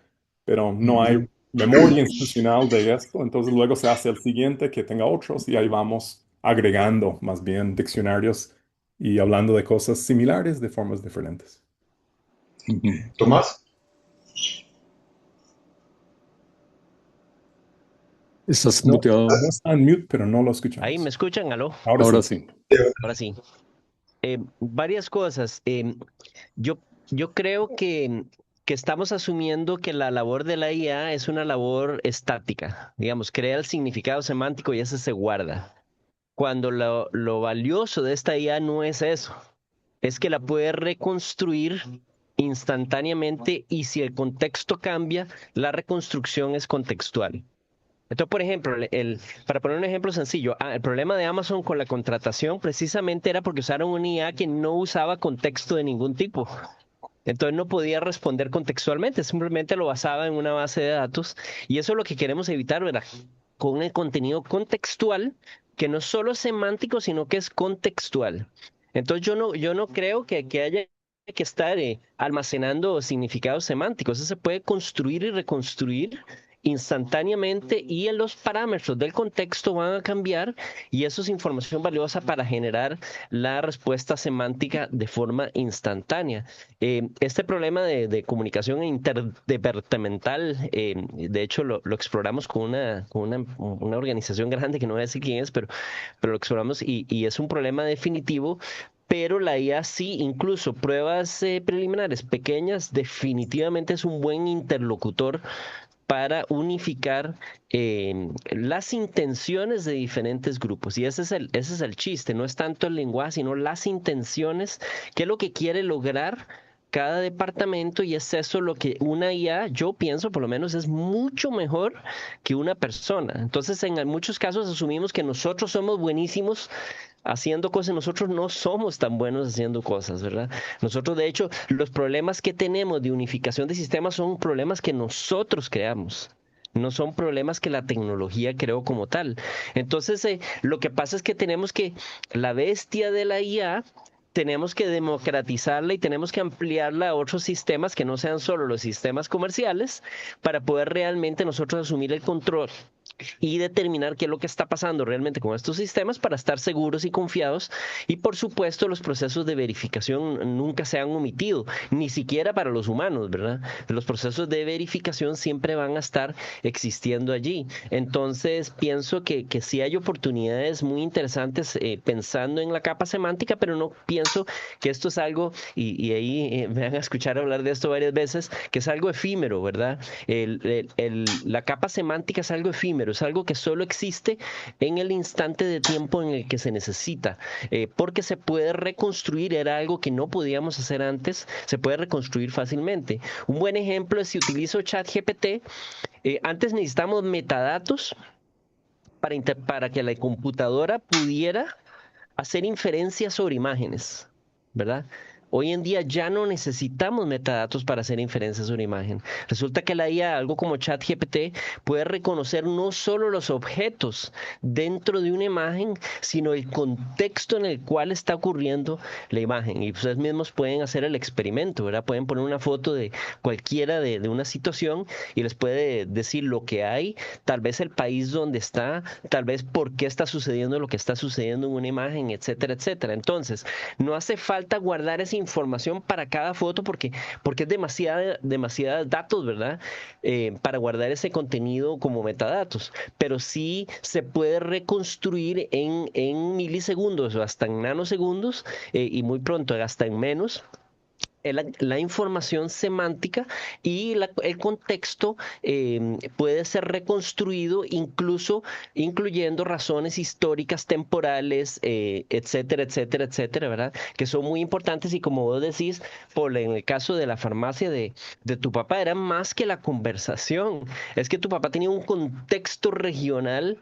pero no hay Ujú. memoria institucional de esto. Entonces luego se hace el siguiente que tenga otros y ahí vamos agregando más bien diccionarios y hablando de cosas similares de formas diferentes. Ujú. Tomás, Estás No, muteado. no está en mute, pero no lo Ahí me escuchamos. escuchan, aló. Ahora Ahora sí. sí. Ahora sí. Varias cosas. Yo, yo creo que estamos asumiendo que la labor de la IA es una labor estática. Digamos, crea el significado semántico y ese se guarda. Cuando lo valioso de esta IA no es eso. Es que la puede reconstruir instantáneamente y si el contexto cambia, la reconstrucción es contextual. Entonces, por ejemplo, para poner un ejemplo sencillo, el problema de Amazon con la contratación precisamente era porque usaron una IA que no usaba contexto de ningún tipo. Entonces no podía responder contextualmente, simplemente lo basaba en una base de datos. Y eso es lo que queremos evitar, ¿verdad? Con el contenido contextual, que no solo es semántico, sino que es contextual. Entonces yo no creo que haya que estar almacenando significados semánticos. Eso se puede construir y reconstruir instantáneamente y en los parámetros del contexto van a cambiar y eso es información valiosa para generar la respuesta semántica de forma instantánea. Este problema de comunicación interdepartamental, de hecho lo exploramos con una organización grande que no voy a decir quién es, pero lo exploramos y es un problema definitivo. Pero la IA sí, incluso pruebas preliminares pequeñas, definitivamente es un buen interlocutor para unificar las intenciones de diferentes grupos. Y ese es el chiste, no es tanto el lenguaje, sino las intenciones, qué es lo que quiere lograr cada departamento y es eso lo que una IA, yo pienso por lo menos, es mucho mejor que una persona. Entonces, en muchos casos asumimos que nosotros somos buenísimos haciendo cosas, nosotros no somos tan buenos haciendo cosas, ¿verdad? Nosotros, de hecho, los problemas que tenemos de unificación de sistemas son problemas que nosotros creamos. no son problemas que la tecnología creó como tal. Entonces, lo que pasa es que la bestia de la IA, tenemos que democratizarla y tenemos que ampliarla a otros sistemas que no sean solo los sistemas comerciales para poder realmente nosotros asumir el control y determinar qué es lo que está pasando realmente con estos sistemas para estar seguros y confiados. Y por supuesto, los procesos de verificación nunca se han omitido, ni siquiera para los humanos, ¿verdad? Los procesos de verificación siempre van a estar existiendo allí. Entonces, pienso que sí hay oportunidades muy interesantes pensando en la capa semántica, pero no pienso que esto es algo, y ahí me van a escuchar hablar de esto varias veces, que es algo efímero, ¿verdad? La capa semántica es algo efímero, es algo que solo existe en el instante de tiempo en el que se necesita, porque se puede reconstruir, era algo que no podíamos hacer antes, se puede reconstruir fácilmente. Un buen ejemplo es si utilizo ChatGPT, antes necesitamos metadatos para que la computadora pudiera hacer inferencias sobre imágenes, ¿verdad? Hoy en día ya no necesitamos metadatos para hacer inferencias sobre imagen. Resulta que la IA, algo como ChatGPT, puede reconocer no solo los objetos dentro de una imagen, sino el contexto en el cual está ocurriendo la imagen. Y ustedes mismos pueden hacer el experimento, ¿verdad? Pueden poner una foto de cualquiera de una situación y les puede decir lo que hay, tal vez el país donde está, tal vez por qué está sucediendo lo que está sucediendo en una imagen, etcétera, etcétera. Entonces, no hace falta guardar esa información para cada foto porque es demasiada datos, ¿verdad? Para guardar ese contenido como metadatos. Pero sí se puede reconstruir en milisegundos o hasta en nanosegundos y muy pronto hasta en menos la información semántica y el contexto puede ser reconstruido incluso incluyendo razones históricas, temporales, etcétera, etcétera, etcétera, ¿verdad? Que son muy importantes y como vos decís, en el caso de la farmacia de tu papá, era más que la conversación, es que tu papá tenía un contexto regional,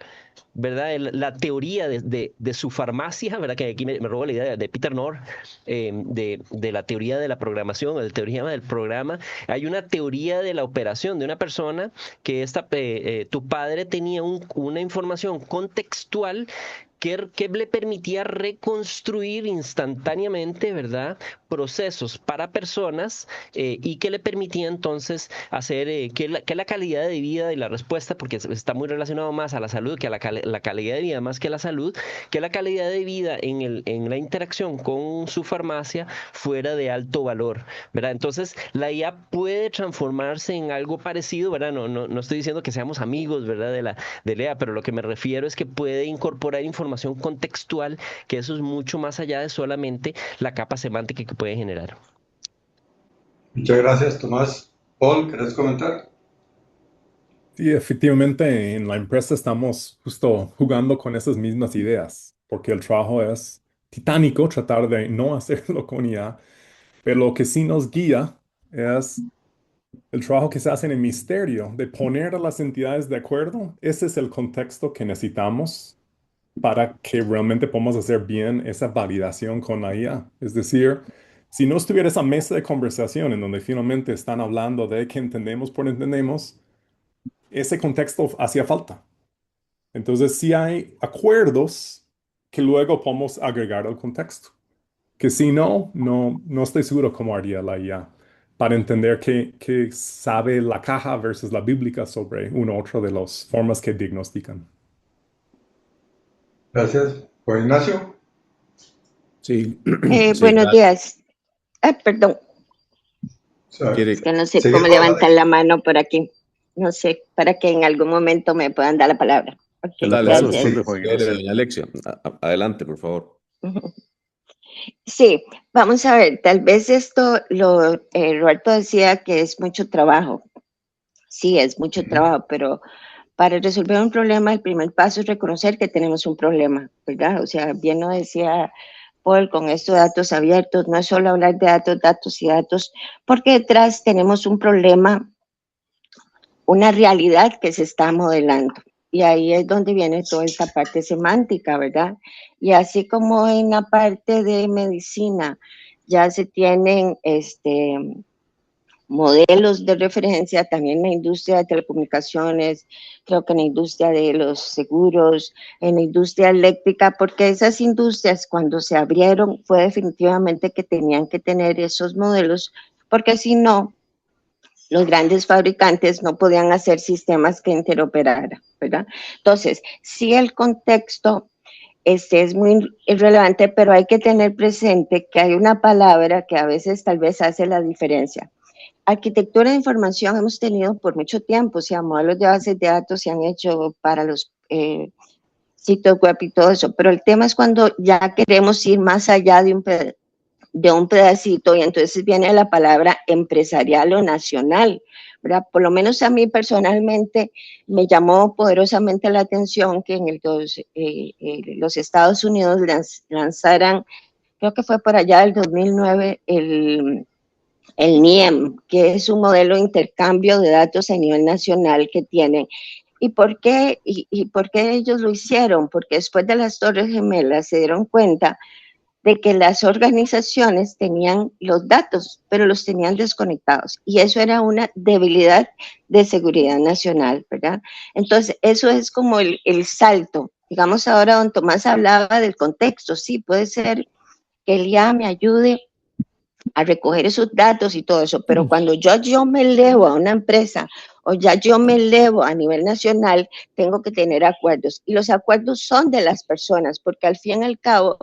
¿verdad? La teoría de su farmacia, ¿verdad? Que aquí me robo la idea de Peter North, de la teoría de la programación, o de teoría del programa. Hay una teoría de la operación de una persona que tu padre tenía una información contextual que le permitía reconstruir instantáneamente, ¿verdad? Procesos para personas y que le permitía entonces hacer que la calidad de vida y la respuesta, porque está muy relacionado más a la salud que a la calidad de vida, más que la salud, que la calidad de vida en la interacción con su farmacia fuera de alto valor, ¿verdad? Entonces, la IA puede transformarse en algo parecido, ¿verdad? No estoy diciendo que seamos amigos, ¿verdad? De la IA, pero lo que me refiero es que puede incorporar información contextual, que eso es mucho más allá de solamente la capa semántica que puede generar. Muchas gracias, Tomás. Paul, ¿querés comentar? Sí, efectivamente, en la empresa estamos justo jugando con esas mismas ideas, porque el trabajo es titánico tratar de no hacerlo con IA, pero lo que sí nos guía es el trabajo que se hace en el misterio, de poner a las entidades de acuerdo. Ese es el contexto que necesitamos para que realmente podamos hacer bien esa validación con la IA. Es decir, si no estuviera esa mesa de conversación en donde finalmente están hablando de qué entendemos por entendemos, ese contexto hacía falta. Entonces, sí hay acuerdos que luego podemos agregar al contexto, que si no estoy seguro cómo haría la IA para entender qué sabe la caja versus la bíblica sobre una u otra de las formas que diagnostican. Gracias. Juan Ignacio. Sí, sí, Buenos días. Perdón, es que no sé Sigue cómo con levantar la mano por aquí. No sé, para que en algún momento me puedan dar la palabra. Ok, Dale, Con dale, gusto, gracias. Juan dale, Ignacio. doña Alexia. Adelante, por favor. Ujú. Sí, vamos a ver, tal vez Roberto decía que es mucho trabajo. Sí, es mucho trabajo, pero para resolver un problema, el primer paso es reconocer que tenemos un problema, ¿verdad? O sea, bien lo decía Paul, con estos datos abiertos, no es solo hablar de datos y datos, porque detrás tenemos un problema, una realidad que se está modelando. Y ahí es donde viene toda esta parte semántica, ¿verdad? Y así como en la parte de medicina ya se tienen modelos de referencia también en la industria de telecomunicaciones, creo que en la industria de los seguros, en la industria eléctrica, porque esas industrias cuando se abrieron fue definitivamente que tenían que tener esos modelos, porque si no, los grandes fabricantes no podían hacer sistemas que interoperaran, ¿verdad? Entonces, sí el contexto es muy irrelevante, pero hay que tener presente que hay una palabra que a veces tal vez hace la diferencia. Arquitectura de información hemos tenido por mucho tiempo, o sea, modelos de bases de datos se han hecho para los sitios web y todo eso, pero el tema es cuando ya queremos ir más allá de un pedacito y entonces viene la palabra empresarial o nacional, ¿verdad? Por lo menos a mí personalmente me llamó poderosamente la atención que en los Estados Unidos lanzaran, creo que fue por allá del 2009, el NIEM, que es un modelo de intercambio de datos a nivel nacional que tienen. ¿Y por qué, y por qué ellos lo hicieron? Porque después de las Torres Gemelas se dieron cuenta de que las organizaciones tenían los datos, pero los tenían desconectados. Y eso era una debilidad de seguridad nacional, ¿verdad? Entonces, eso es como el salto. Digamos, ahora don Tomás hablaba del contexto. Sí, puede ser que el IA me ayude a recoger esos datos y todo eso, pero cuando yo me elevo a una empresa o ya yo me elevo a nivel nacional, tengo que tener acuerdos y los acuerdos son de las personas, porque al fin y al cabo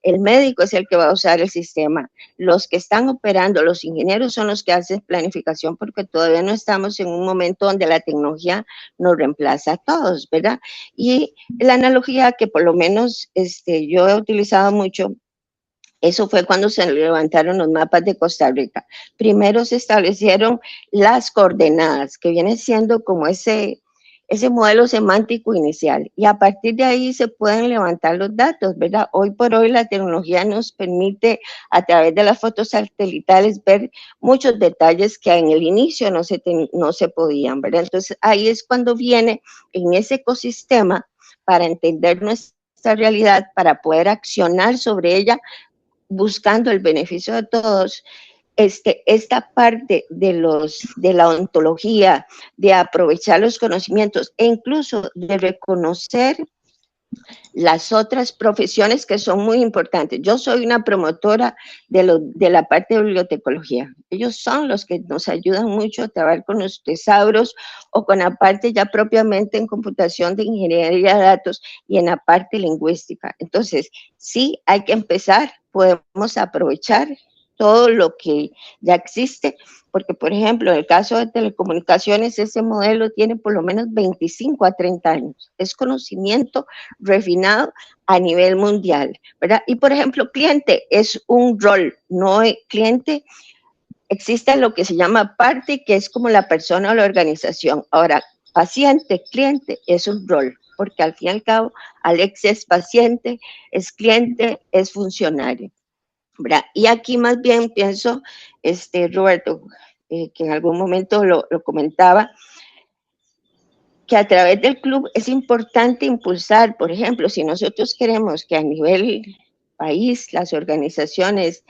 el médico es el que va a usar el sistema, los que están operando, los ingenieros son los que hacen planificación, porque todavía no estamos en un momento donde la tecnología nos reemplaza a todos, ¿verdad? Y la analogía que por lo menos yo he utilizado mucho, eso fue cuando se levantaron los mapas de Costa Rica. Primero se establecieron las coordenadas, que viene siendo como ese modelo semántico inicial. Y a partir de ahí se pueden levantar los datos, ¿verdad? Hoy por hoy la tecnología nos permite a través de las fotos satelitales ver muchos detalles que en el inicio no se podían, ¿verdad? Entonces ahí es cuando viene en ese ecosistema para entender nuestra realidad, para poder accionar sobre ella, buscando el beneficio de todos, esta parte de la ontología, de aprovechar los conocimientos e incluso de reconocer las otras profesiones que son muy importantes. Yo soy una promotora de la parte de bibliotecología. Ellos son los que nos ayudan mucho a trabajar con los tesauros o con la parte ya propiamente en computación de ingeniería de datos y en la parte lingüística. Entonces, sí, hay que empezar, podemos aprovechar todo lo que ya existe, porque por ejemplo, en el caso de telecomunicaciones, ese modelo tiene por lo menos 25 a 30 años. Es conocimiento refinado a nivel mundial, ¿verdad? Y por ejemplo, cliente es un rol, no es cliente. Existe lo que se llama parte, que es como la persona o la organización. Ahora, paciente, cliente es un rol, porque al fin y al cabo, Alex es paciente, es cliente, es funcionario, ¿verdad? Y aquí más bien pienso, Roberto, que en algún momento lo comentaba, que a través del club es importante impulsar, por ejemplo, si nosotros queremos que a nivel país las organizaciones,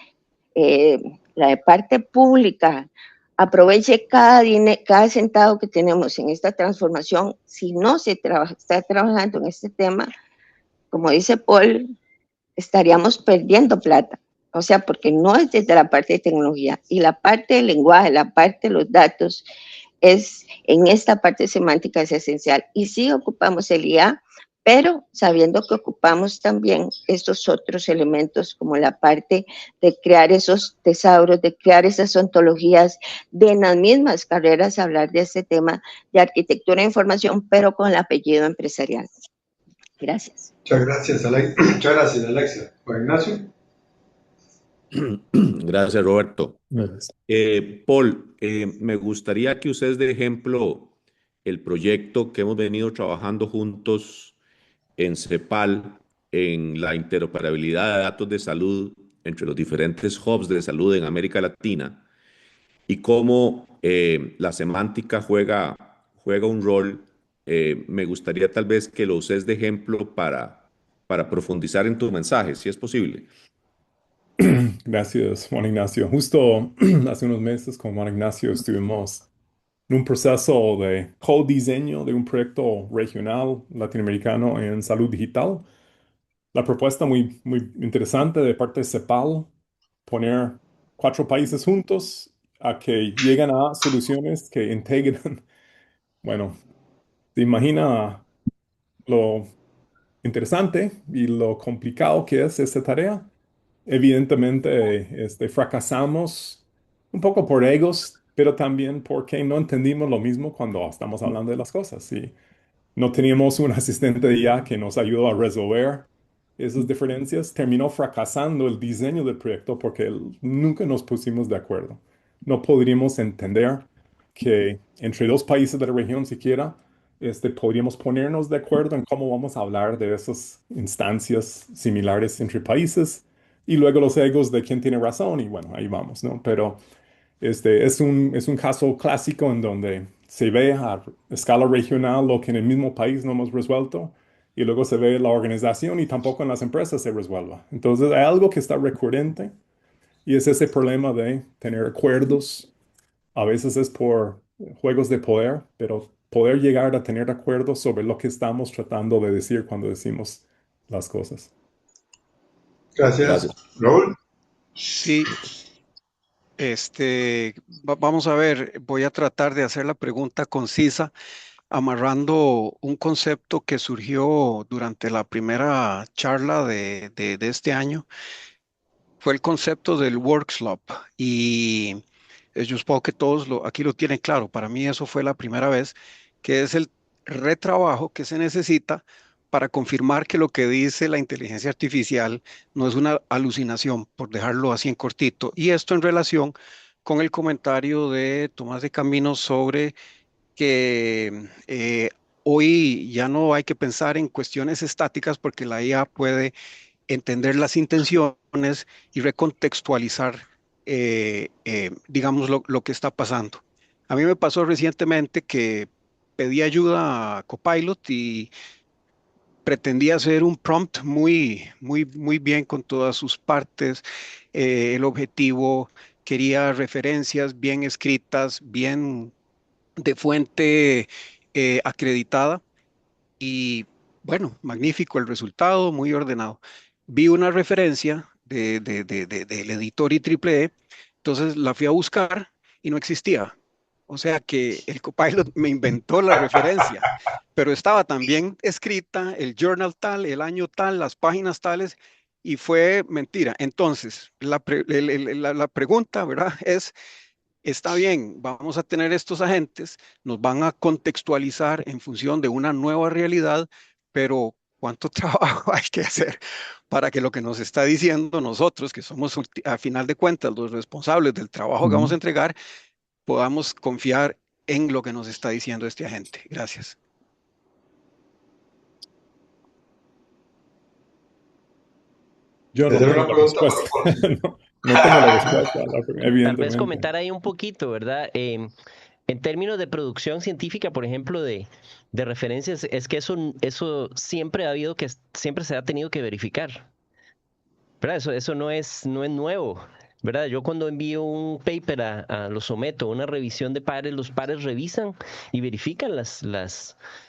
la de parte pública, aproveche cada centavo que tenemos en esta transformación, si no se está trabajando en este tema, como dice Paul, estaríamos perdiendo plata. O sea, porque no es desde la parte de tecnología y la parte del lenguaje, la parte de los datos, es en esta parte semántica es esencial. Y sí ocupamos el IA, pero sabiendo que ocupamos también estos otros elementos como la parte de crear esos tesauros, de crear esas ontologías, de en las mismas carreras hablar de este tema de arquitectura de información, pero con el apellido empresarial. Gracias. Muchas gracias, Muchas gracias, Alexia. Juan Ignacio. Gracias, Roberto. Gracias. Paul, me gustaría que ustedes de ejemplo el proyecto que hemos venido trabajando juntos en CEPAL, en la interoperabilidad de datos de salud entre los diferentes hubs de salud en América Latina y cómo la semántica juega un rol. Me gustaría tal vez que lo uses de ejemplo para profundizar en tu mensaje, si es posible. Gracias, Juan Ignacio. Justo hace unos meses con Juan Ignacio estuvimos en un proceso de co-diseño de un proyecto regional latinoamericano en salud digital. La propuesta muy interesante de parte de CEPAL, poner 4 países juntos a que lleguen a soluciones que integran. Bueno, se imagina lo interesante y lo complicado que es esta tarea. Evidentemente, fracasamos un poco por egos, pero también porque no entendimos lo mismo cuando estamos hablando de las cosas. Y no teníamos un asistente de IA que nos ayudó a resolver esas diferencias. Terminó fracasando el diseño del proyecto porque nunca nos pusimos de acuerdo. No podríamos entender que entre 2 países de la región siquiera podríamos ponernos de acuerdo en cómo vamos a hablar de esas instancias similares entre países y luego los egos de quién tiene razón y bueno, ahí vamos, ¿no? Pero es un caso clásico en donde se ve a escala regional lo que en el mismo país no hemos resuelto y luego se ve la organización y tampoco en las empresas se resuelva. Entonces hay algo que está recurrente y es ese problema de tener acuerdos. A veces es por juegos de poder, pero poder llegar a tener acuerdos sobre lo que estamos tratando de decir cuando decimos las cosas. Gracias. Gracias. Raúl. Sí, vamos a ver, voy a tratar de hacer la pregunta concisa, amarrando un concepto que surgió durante la primera charla de este año. Fue el concepto del work slump y yo supongo que todos aquí lo tienen claro. Para mí eso fue la primera vez, que es el retrabajo que se necesita para confirmar que lo que dice la inteligencia artificial no es una alucinación, por dejarlo así en cortito. Y esto en relación con el comentario de Tomás de Camino sobre que hoy ya no hay que pensar en cuestiones estáticas porque la IA puede entender las intenciones y recontextualizar, digamos, lo que está pasando. A mí me pasó recientemente que pedí ayuda a Copilot y pretendía hacer un prompt muy bien con todas sus partes. El objetivo quería referencias bien escritas, bien de fuente acreditada y bueno, magnífico el resultado, muy ordenado. Vi una referencia del editor IEEE, entonces la fui a buscar y no existía. O sea que el Copilot me inventó la referencia, pero estaba también escrita el journal tal, el año tal, las páginas tales, y fue mentira. Entonces, la pregunta, ¿verdad? Es, está bien, vamos a tener estos agentes, nos van a contextualizar en función de una nueva realidad, pero ¿cuánto trabajo hay que hacer para que lo que nos está diciendo nosotros, que somos a final de cuentas los responsables del trabajo que vamos a Ujú. entregar, podamos confiar en lo que nos está diciendo este agente? Gracias. Yo no Esa era tengo una la pregunta respuesta. para Paul. No tengo la respuesta, Tal vez evidentemente. comentar ahí un poquito, ¿verdad? En términos de producción científica, por ejemplo, de referencias, es que eso siempre ha habido que, siempre se ha tenido que verificar, ¿verdad? Eso no es nuevo, ¿verdad? Yo cuando envío un paper lo someto a una revisión de pares, los pares revisan y verifican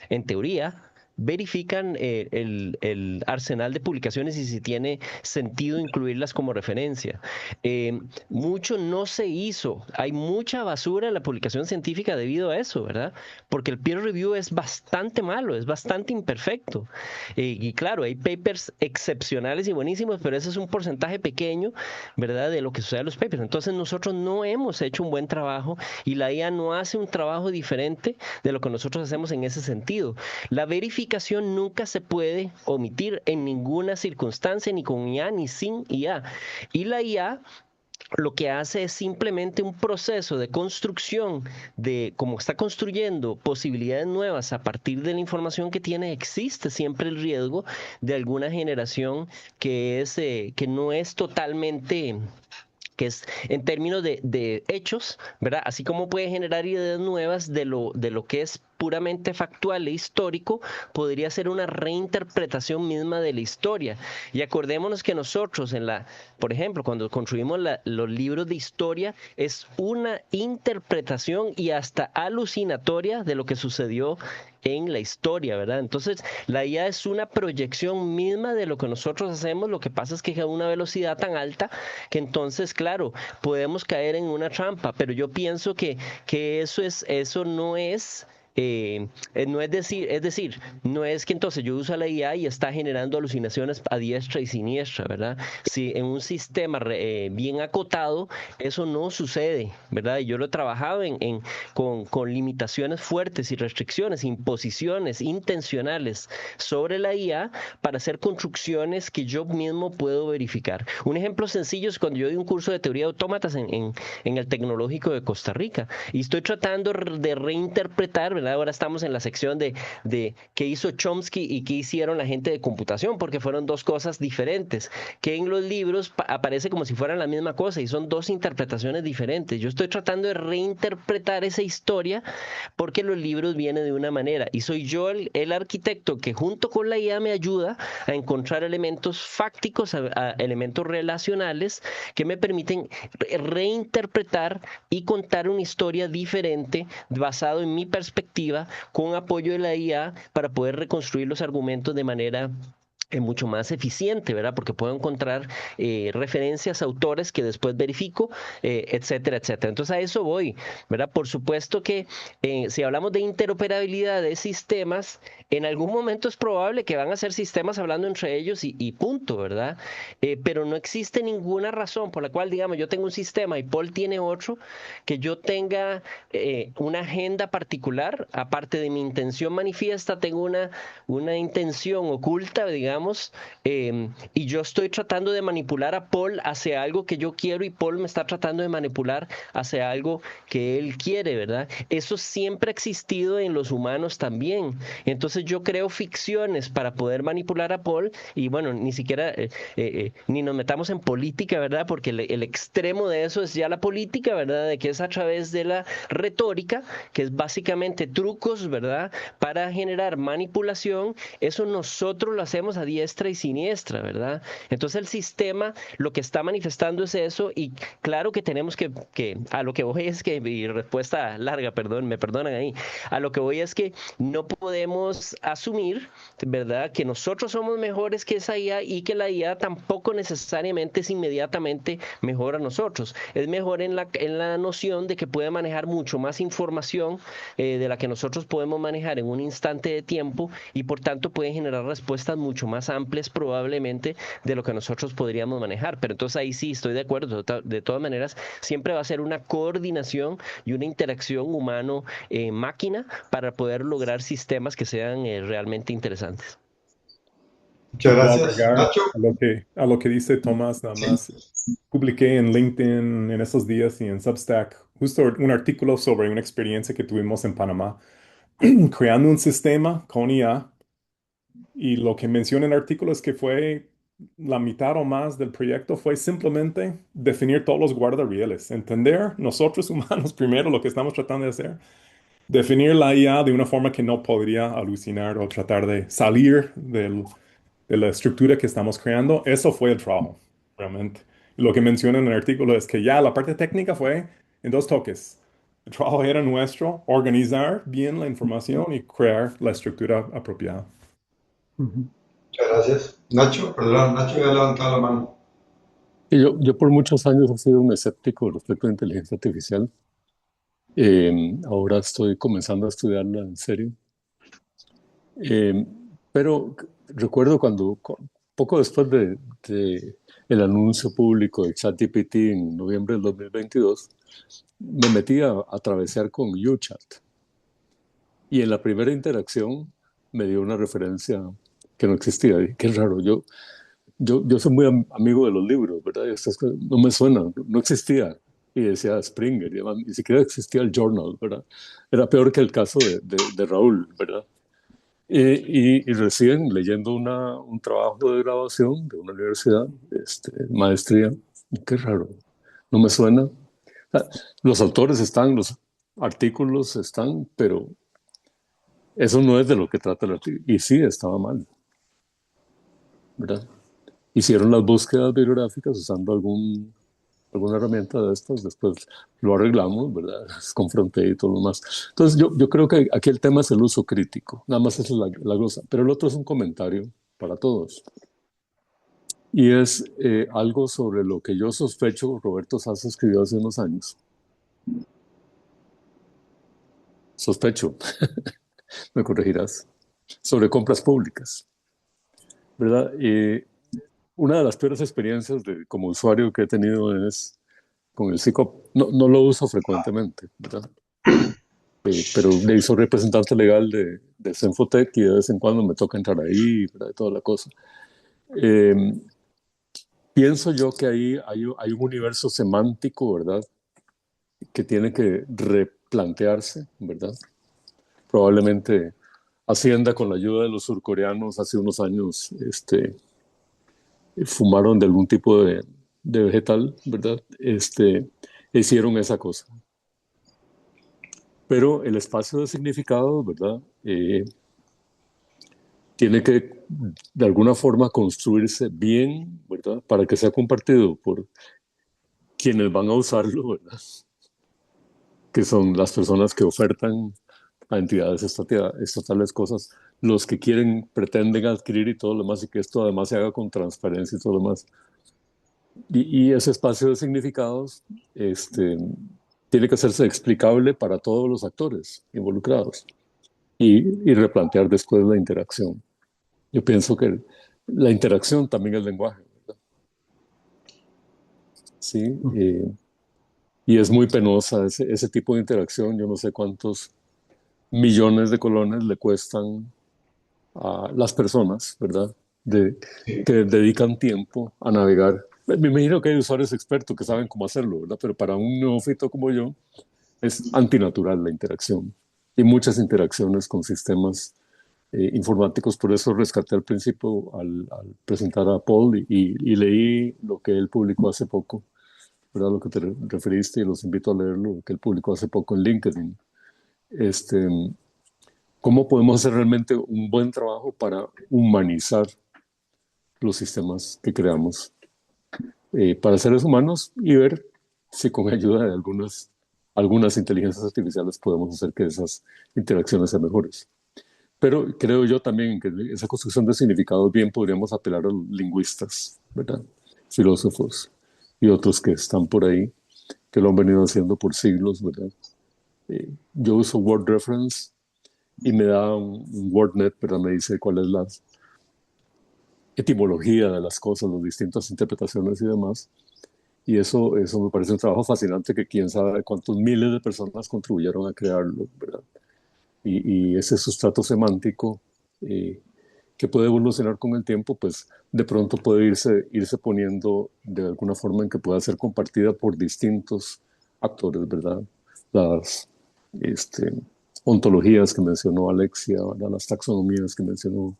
en teoría, verifican el arsenal de publicaciones y si tiene sentido incluirlas como referencia. Eh, Mucho no se hizo. Hay mucha basura en la publicación científica debido a eso, ¿verdad? Porque el peer review es bastante malo, es bastante imperfecto. Y claro, hay papers excepcionales y buenísimos, pero ese es un porcentaje pequeño, ¿verdad? De lo que sucede en los papers. Entonces nosotros no hemos hecho un buen trabajo y la IA no hace un trabajo diferente de lo que nosotros hacemos en ese sentido. La verificación nunca se puede omitir en ninguna circunstancia, ni con IA ni sin IA. Y la IA lo que hace es simplemente un proceso de construcción de cómo está construyendo posibilidades nuevas a partir de la información que tiene. Existe siempre el riesgo de alguna generación que no es totalmente, que es en términos de hechos, ¿verdad? Así como puede generar ideas nuevas de lo que es puramente factual e histórico, podría ser una reinterpretación misma de la historia. Y acordémonos que nosotros, por ejemplo, cuando construimos los libros de historia, es una interpretación y hasta alucinatoria de lo que sucedió en la historia, ¿verdad? Entonces, la IA es una proyección misma de lo que nosotros hacemos. Lo que pasa es que a una velocidad tan alta que entonces, claro, podemos caer en una trampa, pero yo pienso que eso no es decir, no es que entonces yo uso la IA y está generando alucinaciones a diestra y siniestra, ¿verdad? Si en un sistema bien acotado, eso no sucede, ¿verdad? Y yo lo he trabajado con limitaciones fuertes y restricciones, imposiciones intencionales sobre la IA para hacer construcciones que yo mismo puedo verificar. Un ejemplo sencillo es cuando yo di un curso de teoría de autómatas en el Tecnológico de Costa Rica y estoy tratando de reinterpretar, ¿verdad? Ahora estamos en la sección de qué hizo Chomsky y qué hicieron la gente de computación, porque fueron dos cosas diferentes, que en los libros aparece como si fueran la misma cosa y son dos interpretaciones diferentes. Yo estoy tratando de reinterpretar esa historia porque los libros vienen de una manera y soy yo el arquitecto que junto con la IA me ayuda a encontrar elementos fácticos, a elementos relacionales que me permiten reinterpretar y contar una historia diferente basado en mi perspectiva con apoyo de la IA para poder reconstruir los argumentos de manera mucho más eficiente, ¿verdad? Porque puedo encontrar referencias, autores que después verifico, etcétera, etcétera. Entonces a eso voy, ¿verdad? Por supuesto que si hablamos de interoperabilidad de sistemas, en algún momento es probable que van a ser sistemas hablando entre ellos y punto, ¿verdad? Pero no existe ninguna razón por la cual, digamos, yo tengo un sistema y Paul tiene otro, que yo tenga una agenda particular, aparte de mi intención manifiesta, tengo una intención oculta, digamos, y yo estoy tratando de manipular a Paul hacia algo que yo quiero y Paul me está tratando de manipular hacia algo que él quiere, ¿verdad? Eso siempre ha existido en los humanos también. Entonces yo creo ficciones para poder manipular a Paul y bueno, ni siquiera, ni nos metamos en política, ¿verdad? Porque el extremo de eso es ya la política, ¿verdad? De que es a través de la retórica, que es básicamente trucos, ¿verdad? Para generar manipulación. Eso nosotros lo hacemos a diestra y siniestra, ¿verdad? Entonces el sistema lo que está manifestando es eso y claro que tenemos que a lo que voy es que, mi respuesta larga, perdón, me perdonan ahí, a lo que voy es que no podemos asumir, ¿verdad? Que nosotros somos mejores que esa IA y que la IA tampoco necesariamente es inmediatamente mejor a nosotros. Es mejor en la noción de que puede manejar mucho más información de la que nosotros podemos manejar en un instante de tiempo y por tanto pueden generar respuestas mucho más amplias probablemente de lo que nosotros podríamos manejar. Pero entonces ahí sí estoy de acuerdo. De todas maneras, siempre va a ser una coordinación y una interacción humano-máquina para poder lograr sistemas que sean realmente interesantes. Muchas Si puedo gracias. agregar Nacho. a lo que dice Tomás, nada más. Publiqué en LinkedIn en esos días y en Substack justo un artículo sobre una experiencia que tuvimos en Panamá, creando un sistema con IA. Y lo que menciona el artículo es que fue la mitad o más del proyecto fue simplemente definir todos los guardarrieles, entender nosotros humanos primero lo que estamos tratando de hacer, definir la IA de una forma que no podría alucinar o tratar de salir de la estructura que estamos creando. Eso fue el trabajo, realmente. Y lo que menciona en el artículo es que ya la parte técnica fue en dos toques. El trabajo era nuestro, organizar bien la información y crear la estructura apropiada. Ujú. Muchas gracias. Nacho, perdón, Nacho ya ha levantado la mano. Y yo por muchos años he sido un escéptico respecto a la inteligencia artificial. Ahora estoy comenzando a estudiarla en serio. Eh, pero recuerdo poco después de el anuncio público de ChatGPT en noviembre del 2022, me metí a travesear con UChat. Y en la primera interacción me dio una referencia que no existía. Y qué raro, yo soy muy amigo de los libros, ¿verdad? Y estas cosas no me suenan, no existía. Y decía Springer, y además, ni siquiera existía el Journal, ¿verdad? Era peor que el caso de Raúl, ¿verdad? Y recién leyendo un trabajo de graduación de una universidad, maestría, qué raro, no me suena. O sea, los autores están, los artículos están, pero Eso no es de lo que trata el artículo. Y sí, estaba mal, ¿verdad? Hicieron las búsquedas bibliográficas usando alguna herramienta de estas, después lo arreglamos, ¿verdad? Confronté y todo lo más. Entonces, yo creo que aquí el tema es el uso crítico, nada más es la glosa, pero el otro es un comentario para todos. Y es algo sobre lo que yo sospecho Roberto Sassa escribió hace unos años. Sospecho, me corregirás, sobre compras públicas, ¿verdad? Una de las peores experiencias como usuario que he tenido es con el SICOP. No, no lo uso frecuentemente, ¿verdad? Pero soy representante legal de Senfotec y de vez en cuando me toca entrar ahí, ¿verdad? Toda la cosa. Eh, Pienso yo que ahí hay un universo semántico, ¿verdad? Que tiene que replantearse, ¿verdad? Probablemente Hacienda, con la ayuda de los surcoreanos, hace unos años fumaron de algún tipo de vegetal, ¿verdad? Hicieron esa cosa. Pero el espacio de significado, ¿verdad? Tiene que de alguna forma construirse bien, ¿verdad? Para que sea compartido por quienes van a usarlo, ¿verdad? Que son las personas que ofertan a entidades estatales cosas, los que quieren, pretenden adquirir y todo lo demás, y que esto además se haga con transparencia y todo lo demás. Y ese espacio de significados tiene que hacerse explicable para todos los actores involucrados y replantear después la interacción. Yo pienso que la interacción también es lenguaje, ¿verdad? Sí, y es muy penosa ese tipo de interacción. Yo no sé cuántos millones de colones le cuestan a las personas, ¿verdad? Que dedican tiempo a navegar. Me imagino que hay usuarios expertos que saben cómo hacerlo, ¿verdad? Pero para un neófito como yo es antinatural la interacción y muchas interacciones con sistemas informáticos. Por eso rescaté al principio al presentar a Paul y leí lo que él publicó hace poco, ¿verdad? Lo que te referiste y los invito a leerlo, que él publicó hace poco en LinkedIn. Este, ¿Cómo podemos hacer realmente un buen trabajo para humanizar los sistemas que creamos para seres humanos y ver si con ayuda de algunas inteligencias artificiales podemos hacer que esas interacciones sean mejores? Pero creo yo también que esa construcción de significados bien podríamos apelar a los lingüistas, ¿verdad? Filósofos y otros que están por ahí, que lo han venido haciendo por siglos, ¿verdad? Yo uso Word Reference y me da un WordNet, ¿verdad? Me dice cuál es la etimología de las cosas, las distintas interpretaciones y demás. Y eso me parece un trabajo fascinante que quién sabe cuántos miles de personas contribuyeron a crearlo, ¿verdad? Y ese sustrato semántico que puede evolucionar con el tiempo, pues de pronto puede irse poniendo de alguna forma en que pueda ser compartida por distintos actores, ¿verdad? Las ontologías que mencionó Alexia, ¿verdad? Las taxonomías que mencionó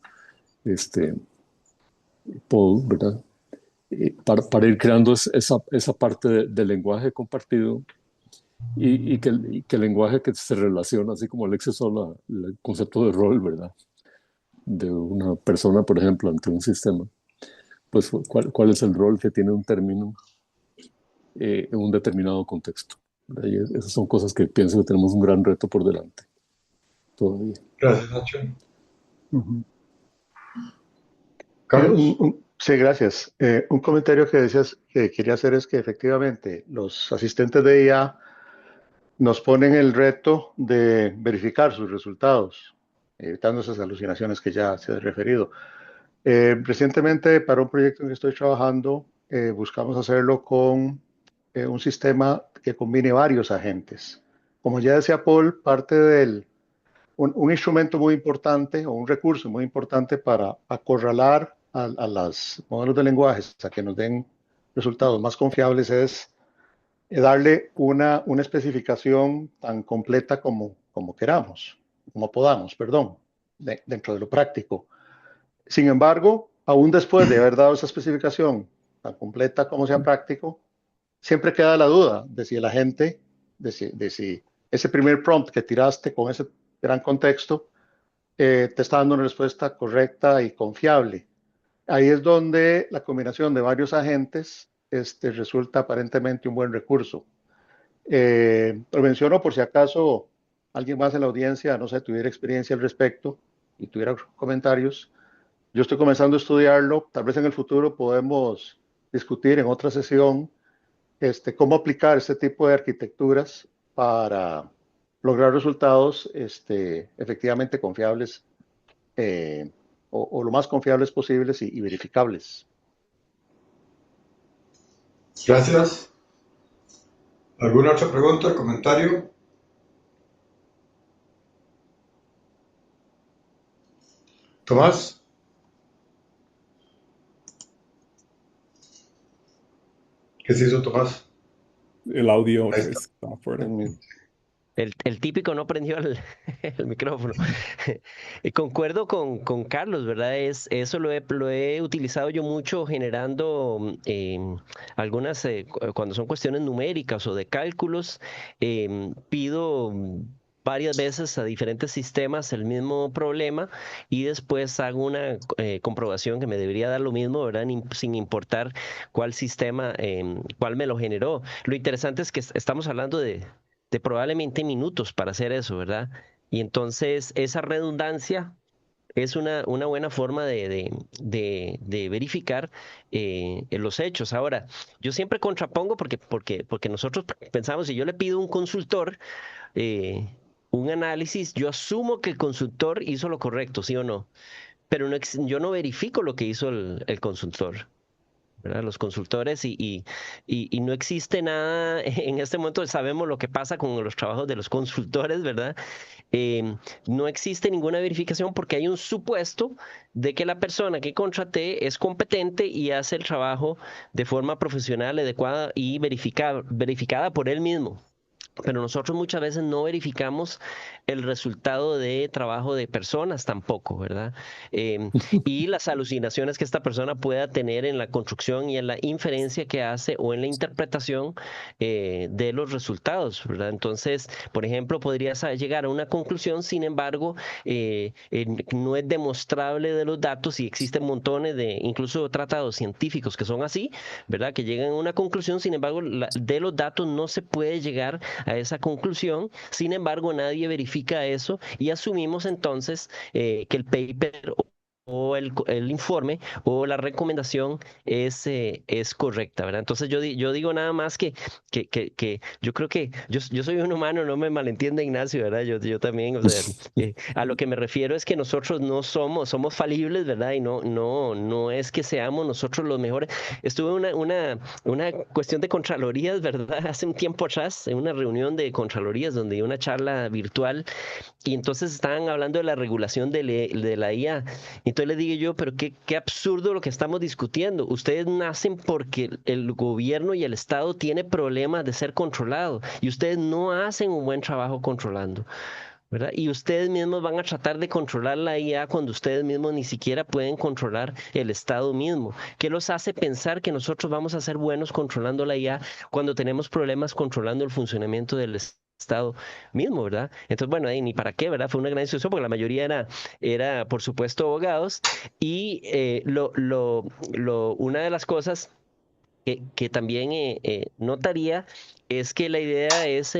Paul, ¿verdad? Para ir creando esa parte del lenguaje compartido y que el lenguaje que se relaciona, así como Alexia Sola, el concepto de rol, ¿verdad? De una persona, por ejemplo, ante un sistema, pues cuál es el rol que tiene un término en un determinado contexto. Y esas son cosas que pienso que tenemos un gran reto por delante todavía. Gracias, Nacho. Carlos. Carlos. Sí, gracias. Un comentario que decías que quería hacer es que efectivamente los asistentes de IA nos ponen el reto de verificar sus resultados, evitando esas alucinaciones que ya se ha referido. Recientemente, para un proyecto en que estoy trabajando, buscamos hacerlo con un sistema que combine varios agentes. Como ya decía Paul, parte del un instrumento muy importante o un recurso muy importante para acorralar a los modelos de lenguaje a que nos den resultados más confiables es darle una especificación tan completa como queramos, como podamos, perdón, dentro de lo práctico. Sin embargo, aún después de haber dado esa especificación tan completa como sea práctico, siempre queda la duda de si el agente, de si ese primer prompt que tiraste con ese gran contexto, te está dando una respuesta correcta y confiable. Ahí es donde la combinación de varios agentes resulta aparentemente un buen recurso. Lo menciono por si acaso alguien más en la audiencia, no sé, tuviera experiencia al respecto y tuviera comentarios. Yo estoy comenzando a estudiarlo, tal vez en el futuro podemos discutir en otra sesión cómo aplicar este tipo de arquitecturas para lograr resultados efectivamente confiables o lo más confiables posibles y verificables. Gracias. ¿Alguna otra pregunta, comentario? Tomás. ¿Qué se hizo, Tomás? El audio Ahí está. está afuera. El típico no prendió el, el micrófono. Concuerdo con Carlos, ¿verdad? Eso lo he utilizado yo mucho generando algunas, cuando son cuestiones numéricas o de cálculos, pido varias veces a diferentes sistemas el mismo problema y después hago una comprobación que me debería dar lo mismo, ¿verdad? Sin importar cuál sistema, cuál me lo generó. Lo interesante es que estamos hablando de probablemente minutos para hacer eso, ¿verdad? Y entonces esa redundancia es una buena forma de verificar los hechos. Ahora, yo siempre contrapongo porque nosotros pensamos, si yo le pido a un consultor un análisis, yo asumo que el consultor hizo lo correcto, ¿sí o no? Pero yo no verifico lo que hizo el consultor. ¿Verdad? Los consultores y no existe nada, en este momento sabemos lo que pasa con los trabajos de los consultores, ¿verdad? No existe ninguna verificación porque hay un supuesto de que la persona que contraté es competente y hace el trabajo de forma profesional, adecuada y verificada por él mismo. Pero nosotros muchas veces no verificamos el resultado de trabajo de personas tampoco, ¿verdad? Eh, y las alucinaciones que esta persona pueda tener en la construcción y en la inferencia que hace o en la interpretación de los resultados, ¿verdad? Entonces, por ejemplo, podrías llegar a una conclusión, sin embargo, no es demostrable de los datos y existen montones de, incluso tratados científicos que son así, ¿verdad? Que llegan a una conclusión, sin embargo, de los datos no se puede llegar a esa conclusión. Sin embargo, nadie verifica eso y asumimos entonces que el paper o el informe o la recomendación es correcta, ¿verdad? Entonces yo digo nada más que yo creo que yo soy un humano, no me malentiende Ignacio, ¿verdad? Yo también, o sea, a lo que me refiero es que nosotros no somos falibles, ¿verdad? Y no es que seamos nosotros los mejores. Estuve en una cuestión de contralorías, ¿verdad? Hace un tiempo atrás, en una reunión de contralorías donde di una charla virtual y entonces estaban hablando de la regulación de la IA. Entonces le digo yo, pero qué absurdo lo que estamos discutiendo. Ustedes nacen porque el gobierno y el Estado tiene problemas de ser controlado y ustedes no hacen un buen trabajo controlando. ¿Verdad? Y ustedes mismos van a tratar de controlar la IA cuando ustedes mismos ni siquiera pueden controlar el Estado mismo. ¿Qué los hace pensar que nosotros vamos a ser buenos controlando la IA cuando tenemos problemas controlando el funcionamiento del Estado mismo, ¿verdad? Entonces, bueno, ni para qué, ¿verdad? Fue una gran discusión porque la mayoría era por supuesto, abogados. Y una de las cosas que también notaría es que la idea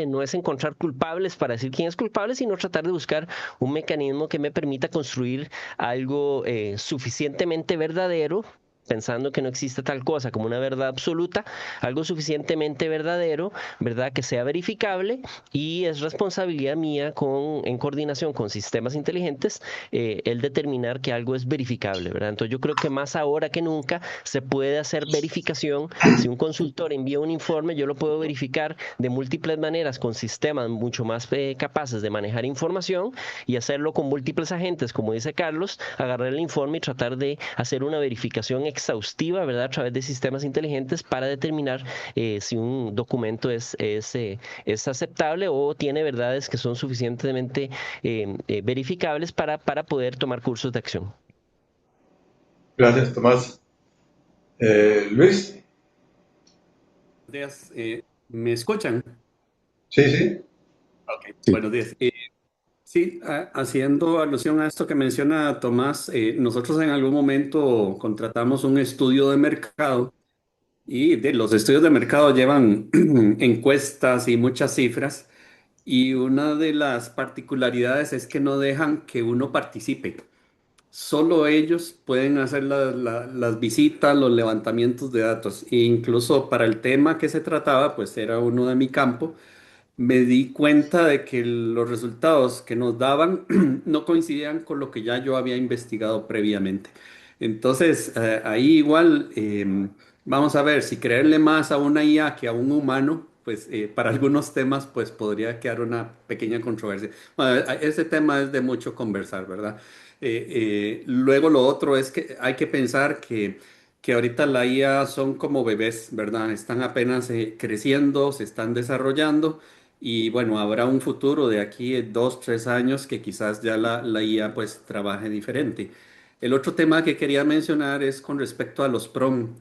no es encontrar culpables para decir quién es culpable, sino tratar de buscar un mecanismo que me permita construir algo suficientemente verdadero, pensando que no existe tal cosa como una verdad absoluta, algo suficientemente verdadero, ¿verdad? Que sea verificable y es responsabilidad mía en coordinación con sistemas inteligentes el determinar que algo es verificable, ¿verdad? Entonces yo creo que más ahora que nunca se puede hacer verificación. Si un consultor envía un informe, yo lo puedo verificar de múltiples maneras con sistemas mucho más capaces de manejar información y hacerlo con múltiples agentes, como dice Carlos, agarrar el informe y tratar de hacer una verificación exhaustiva, ¿verdad? A través de sistemas inteligentes para determinar si un documento es aceptable o tiene verdades que son suficientemente verificables para poder tomar cursos de acción. Gracias, Tomás. Luis. Buenos días. ¿Me escuchan? Sí, sí. Ok, Sí. buenos días. Sí, haciendo alusión a esto que menciona Tomás, nosotros en algún momento contratamos un estudio de mercado y los estudios de mercado llevan encuestas y muchas cifras y una de las particularidades es que no dejan que uno participe. Solo ellos pueden hacer las visitas, los levantamientos de datos. E incluso para el tema que se trataba, pues era uno de mi campo, me di cuenta de que los resultados que nos daban no coincidían con lo que ya yo había investigado previamente. Entonces, ahí igual vamos a ver si creerle más a una IA que a un humano, pues para algunos temas pues podría quedar una pequeña controversia. Bueno, ese tema es de mucho conversar, ¿verdad? Luego lo otro es que hay que pensar que ahorita la IA son como bebés, ¿verdad? Están apenas creciendo, se están desarrollando. Y bueno, habrá un futuro de aquí 2, 3 años que quizás ya la IA pues trabaje diferente. El otro tema que quería mencionar es con respecto a los PROM.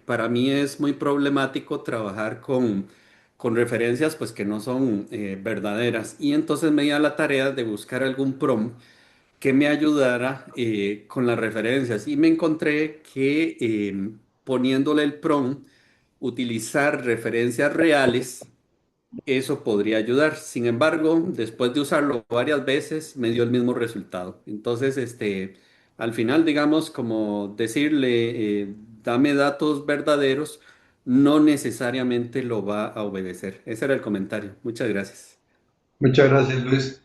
Para mí es muy problemático trabajar con referencias pues que no son verdaderas. Y entonces me di a la tarea de buscar algún PROM que me ayudara con las referencias. Y me encontré que poniéndole el PROM, utilizar referencias reales eso podría ayudar. Sin embargo, después de usarlo varias veces, me dio el mismo resultado. Entonces, al final, digamos, como decirle, dame datos verdaderos, no necesariamente lo va a obedecer. Ese era el comentario. Muchas gracias. Muchas gracias, Luis.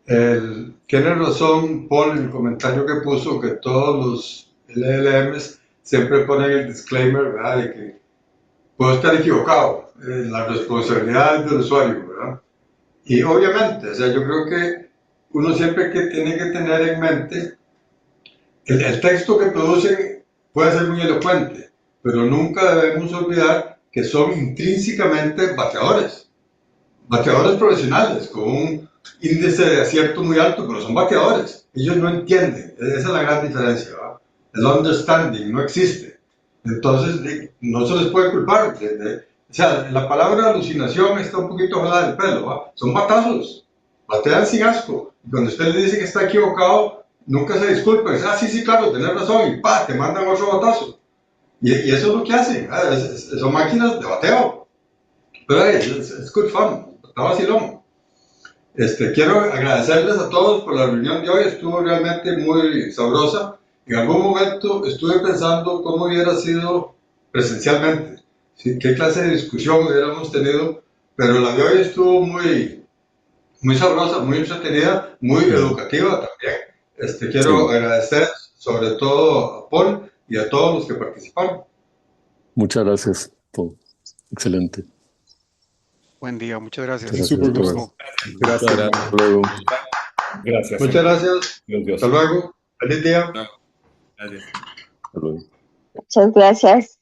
Tiene razón Paul en el comentario que puso que todos los LLMs siempre ponen el disclaimer, ¿verdad? De que puedo estar equivocado, la responsabilidad es del usuario, ¿verdad? Y obviamente, o sea, yo creo que uno siempre que tiene que tener en mente, el texto que producen puede ser muy elocuente, pero nunca debemos olvidar que son intrínsecamente bateadores profesionales, con un índice de acierto muy alto, pero son bateadores. Ellos no entienden, esa es la gran diferencia, ¿verdad? El understanding no existe. Entonces, no se les puede culpar. O sea, la palabra alucinación está un poquito jalada del pelo, ¿va? Son batazos, batean sin asco. Y cuando usted le dice que está equivocado, nunca se disculpa. Dice, sí, sí, claro, tenés razón, y te mandan otro batazo. Y eso es lo que hacen, son máquinas de bateo. Pero es good fun, está vacilón. Quiero agradecerles a todos por la reunión de hoy, estuvo realmente muy sabrosa. En algún momento estuve pensando cómo hubiera sido presencialmente, ¿sí? Qué clase de discusión hubiéramos tenido, pero la de hoy estuvo muy, muy sabrosa, muy entretenida, muy educativa también. Quiero agradecer sobre todo a Paul y a todos los que participaron. Muchas gracias, Paul. Excelente. Buen día, muchas gracias. Muchas Súper gracias. gusto. Gracias. Hasta luego. Gracias. Muchas gracias. Dios. Hasta luego. Feliz día. Gracias. Hasta luego. Muchas gracias.